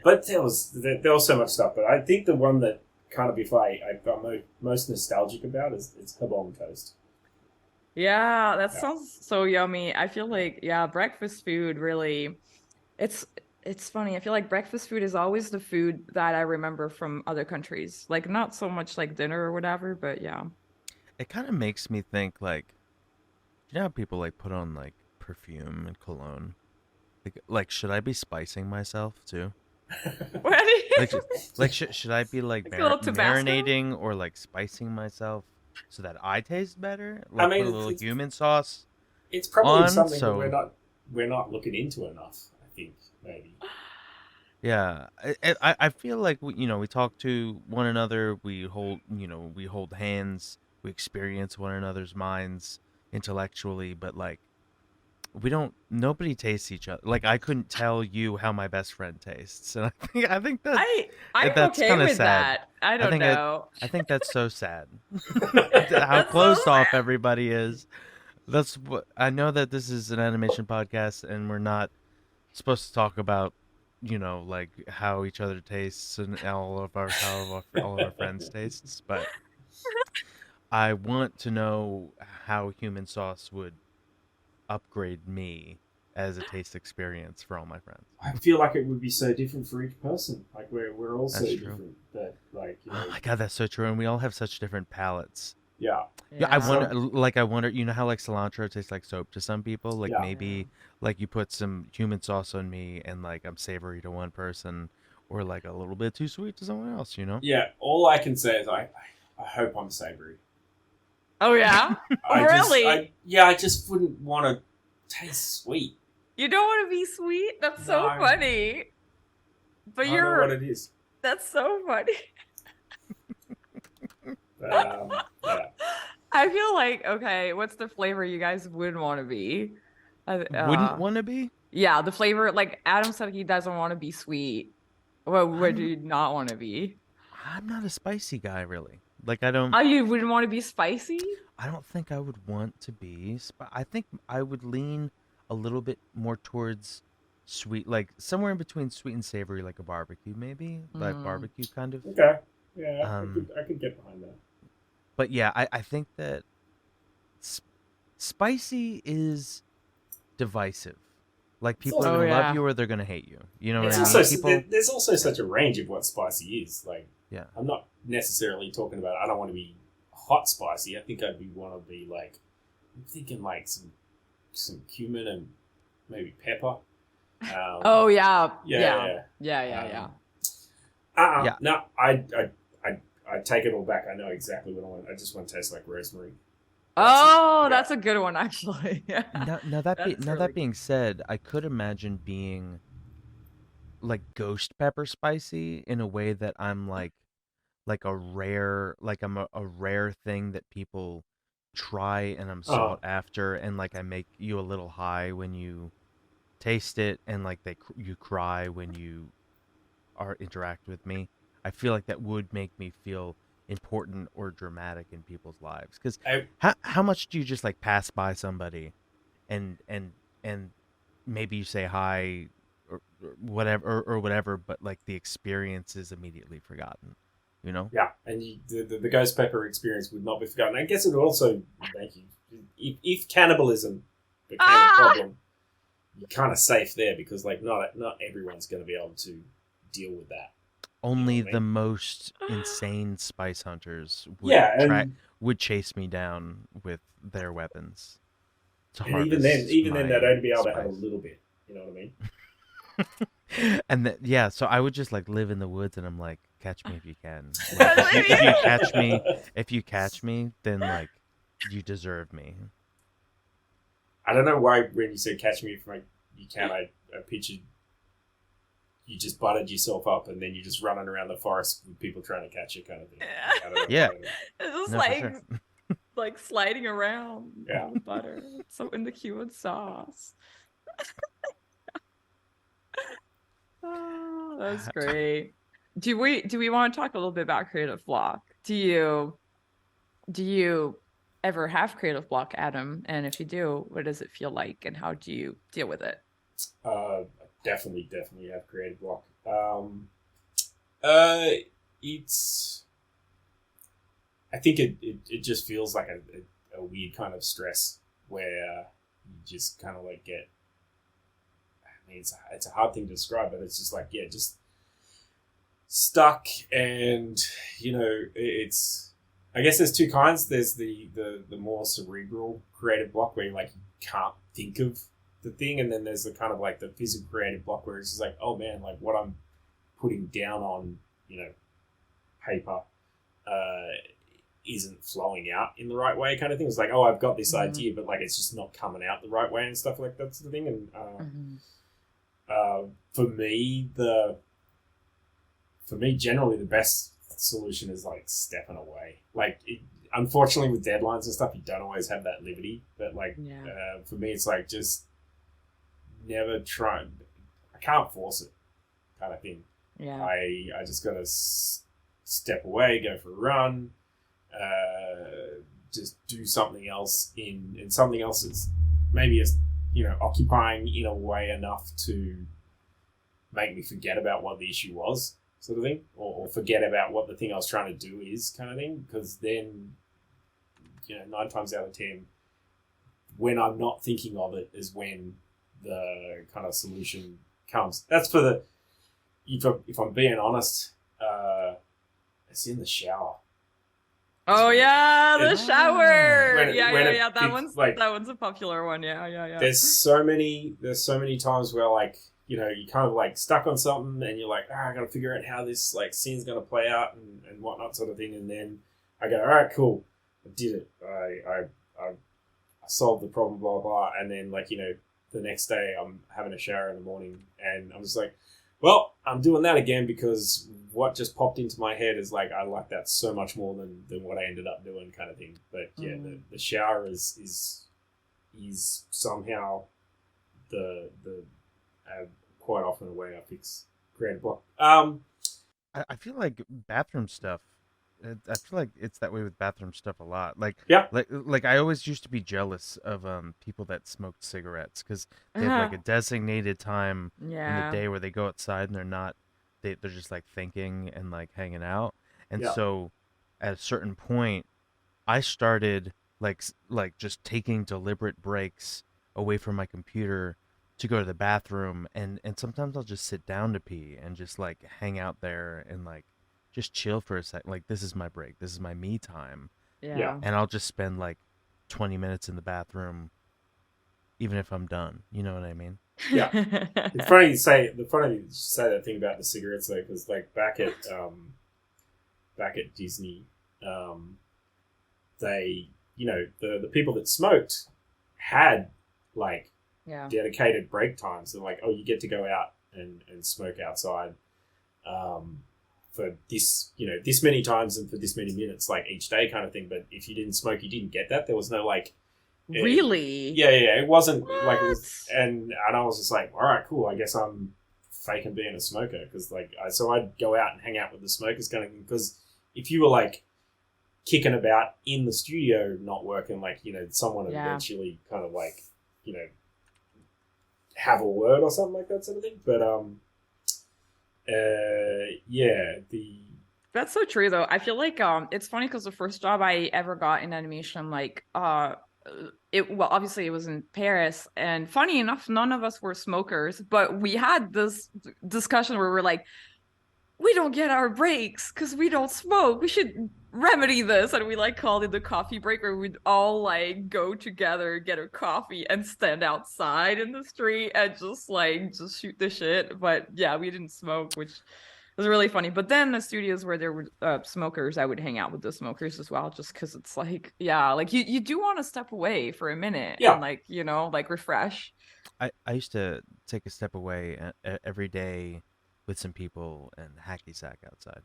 But there was so much stuff. But I think the one that kind of I'm most nostalgic about is Kabong toast. Yeah, that Yeah. sounds so yummy. I feel like, yeah, breakfast food really, it's it's funny. I feel like breakfast food is always the food that I remember from other countries. Like not so much like dinner or whatever, but yeah. It kind of makes me think like, you know how people like put on like perfume and cologne? Like should I be spicing myself too? What? Like, should I be like Like a little Tabasco? marinating or like spicing myself so that I taste better? I Like mean, put a little human sauce it's probably on, something so that we're not looking into enough. I think maybe. yeah. I feel like we talk to one another, we hold hands, we experience one another's minds intellectually, but like nobody tastes each other. Like I couldn't tell you how my best friend tastes, and I think I'm that's okay kind of with sad. that. I don't know. I think that's so sad. How That's so closed off sad. everybody is. That's what I know, that this is an animation podcast and we're not supposed to talk about, like how each other tastes and all of our friends' tastes, but I want to know how human sauce would upgrade me as a taste experience for all my friends. I feel like it would be so different for each person. Like we're all so That's true. different that like Oh my god, that's so true, and we all have such different palates. yeah. Yeah, I Yeah. wonder, how like cilantro tastes like soap to some people? Like Yeah. maybe like you put some human sauce on me and like I'm savory to one person, or like a little bit too sweet to someone else, you know? Yeah, all I can say is I hope I'm savory. Oh yeah? Really? I just wouldn't want to taste sweet. You don't want to be sweet? That's so No. funny. But I don't know what you're it is. that's so funny. But, yeah. I feel like, okay, what's the flavor you guys wouldn't want to be? Wouldn't want to be? Yeah, the flavor, like Adam said he doesn't want to be sweet. What would I'm you not want to be? I'm not a spicy guy really. Like I don't Oh, you wouldn't want to be spicy? I don't think I would want to be. I think I would lean a little bit more towards sweet, like somewhere in between sweet and savory, like a barbecue, maybe, like Mm. barbecue kind of. Okay. Yeah, Um, I could get behind that. but yeah, I think that spicy is divisive. Like It's people are also, Oh gonna love yeah. you or they're gonna hate you. You know what it's I Yeah. also mean? People, there's also such a range of what spicy is. Like yeah. I'm not necessarily talking about. I don't want to be hot spicy. I think I'd want to be like. I'm thinking like some cumin and maybe pepper. Oh yeah. Yeah, Yeah. Yeah, yeah, yeah. Yeah. No, I take it all back. I know exactly what I want. I just want to taste like rosemary. Oh, Yeah. that's a good one actually. Yeah. Now That's really that being said, I could imagine being like ghost pepper spicy in a way that I'm like a rare, like I'm a rare thing that people try and I'm Oh, sought after, and like I make you a little high when you taste it, and like you cry when you are interact with me. I feel like that would make me feel important or dramatic in people's lives. Because I, how much do you just like pass by somebody and maybe you say hi or whatever, but like the experience is immediately forgotten, you know? yeah, and the ghost pepper experience would not be forgotten. I guess it would also make you if cannibalism became a problem, you're kind of safe there because like not everyone's going to be able to deal with that. Only You know what I the mean? most insane spice hunters Yeah, and would chase me down with their weapons to even then harvest they'd my only be able to have a spice. little bit. You know what I mean? And yeah, so I would just like live in the woods, and I'm like, catch me if you can. Like, That's if you really- if you catch me, then like you deserve me. I don't know why when you said catch me if you can, I pictured you just butted yourself up and then you're just running around the forest with people trying to catch you kind of thing. I don't know. Yeah. It's just No, for like sure. like sliding around Yeah. on the butter. So in the cumin sauce. Oh, that's great. Do we want to talk a little bit about creative block? Do you ever have creative block, Adam? And if you do, what does it feel like and how do you deal with it? Definitely have creative block. Uh, it's. I think it just feels like a weird kind of stress where you just kind of like get. I mean, it's a hard thing to describe, but it's just like, yeah, just stuck, and it's. I guess there's two kinds. There's the more cerebral creative block where you like can't think of the thing, and then there's the kind of like the physical creative block where it's just like, oh man, like what I'm putting down on paper isn't flowing out in the right way, kind of thing. It's like, oh, I've got this idea, but like it's just not coming out the right way and stuff like that sort of thing. And for me, generally the best solution is like stepping away. Like, unfortunately, with deadlines and stuff, you don't always have that liberty. But like, for me, it's like just never try. I can't force it, kind of thing. Yeah. I just gotta step away, go for a run, just do something else in something else that's maybe occupying in a way enough to make me forget about what the issue was, sort of thing, or forget about what the thing I was trying to do is, kind of thing. Because then, 9 times out of 10, when I'm not thinking of it is when the kind of solution comes. That's for the. If I'm being honest, it's in the shower. Oh yeah, the shower. When Yeah. That like, one's a popular one. Yeah. There's so many times where like you kind of like stuck on something and you're like, I gotta figure out how this like scene's gonna play out and whatnot, sort of thing. And then I go, all right, cool, I did it. I solved the problem, blah blah. And then like the next day I'm having a shower in the morning and I'm just like, well, I'm doing that again because what just popped into my head is like, I like that so much more than what I ended up doing, kind of thing. But yeah, the shower is somehow the quite often a way I fix creative block. I feel like bathroom stuff. I feel like it's that way with bathroom stuff a lot. Like, Yeah. like I always used to be jealous of people that smoked cigarettes because they have like a designated time in the day where they go outside and they're just like thinking and like hanging out. And so at a certain point, I started like just taking deliberate breaks away from my computer to go to the bathroom, and sometimes I'll just sit down to pee and just like hang out there and like just chill for a sec. Like, this is my break. This is my me time. Yeah. And I'll just spend like 20 minutes in the bathroom, even if I'm done. You know what I mean? Yeah. It's funny you say that thing about the cigarettes though, because like back at Disney, they the people that smoked had like dedicated break times. They're like, oh, you get to go out and smoke outside. For this, this many times and for this many minutes, like each day, kind of thing. But if you didn't smoke, you didn't get that. There was no like. Really? Yeah. It wasn't what? like it was, and I was just like, all right, cool. I guess I'm faking being a smoker because so I'd go out and hang out with the smokers, kind of thing. Because if you were like kicking about in the studio, not working, like someone would eventually kind of like have a word or something like that, sort of thing. But That's so true though. I feel like it's funny because the first job I ever got in animation, like obviously it was in Paris, and funny enough, none of us were smokers, but we had this discussion where we're like, we don't get our breaks because we don't smoke. We should remedy this. And we like called it the coffee break, where we'd all like go together, get a coffee, and stand outside in the street and just shoot the shit. But yeah, we didn't smoke, which was really funny. But then the studios where there were smokers, I would hang out with the smokers as well, just because it's like, like you do want to step away for a minute and like refresh. I used to take a step away every day with some people and hacky sack outside.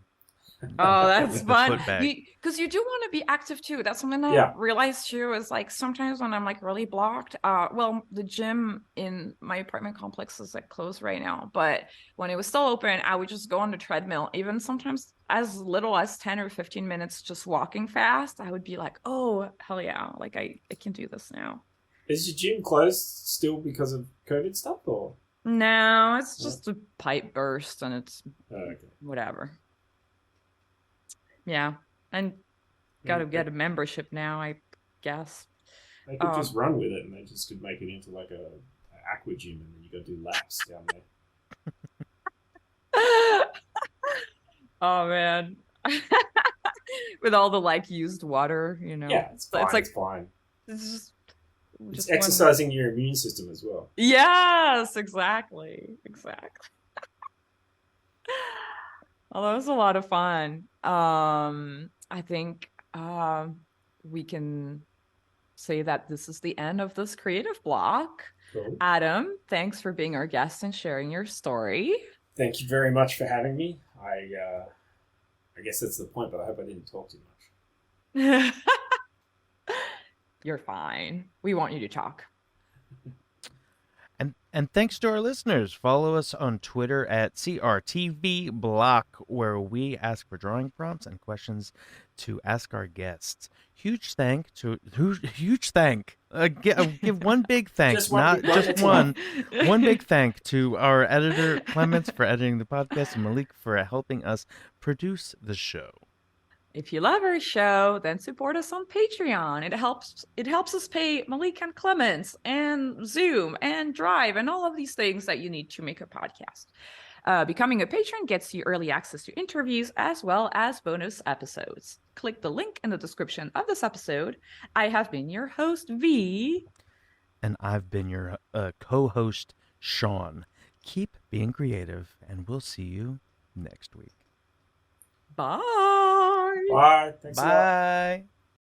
Oh, that's The fun. foot bag. Because you do want to be active too. That's something I Yeah. realized too. Is like sometimes when I'm like really blocked. Well, the gym in my apartment complex is like closed right now. But when it was still open, I would just go on the treadmill. Even sometimes as little as 10 or 15 minutes, just walking fast. I would be like, oh hell yeah! Like I can do this now. Is your gym closed still because of COVID stuff, or? No, it's No? just a pipe burst, and it's Oh, okay. whatever. Yeah, and got to Okay. get a membership now, I guess. They could just run with it, and they just could make it into like a aqua gym, and then you got to do laps down there. Oh man. With all the like used water, Yeah, it's fine. It's like It's fine. it's just It's one. exercising your immune system as well. Yes, exactly. Well, that was a lot of fun. I think we can say that this is the end of this creative block. Cool. Adam, thanks for being our guest and sharing your story. Thank you very much for having me. I guess that's the point, but I hope I didn't talk too much. You're fine. We want you to talk. And thanks to our listeners. Follow us on Twitter at CRTVBlock, where we ask for drawing prompts and questions to ask our guests. Huge thank. Give one big thanks, Just one not big one, just that's one. One big thank to our editor Clements for editing the podcast and Malik for helping us produce the show. If you love our show, then support us on Patreon. It helps us pay Malik and Clements and Zoom and Drive and all of these things that you need to make a podcast. Becoming a patron gets you early access to interviews as well as bonus episodes. Click the link in the description of this episode. I have been your host, V. And I've been your co-host, Sean. Keep being creative, and we'll see you next week. Bye. Bye. Thanks a lot. Bye.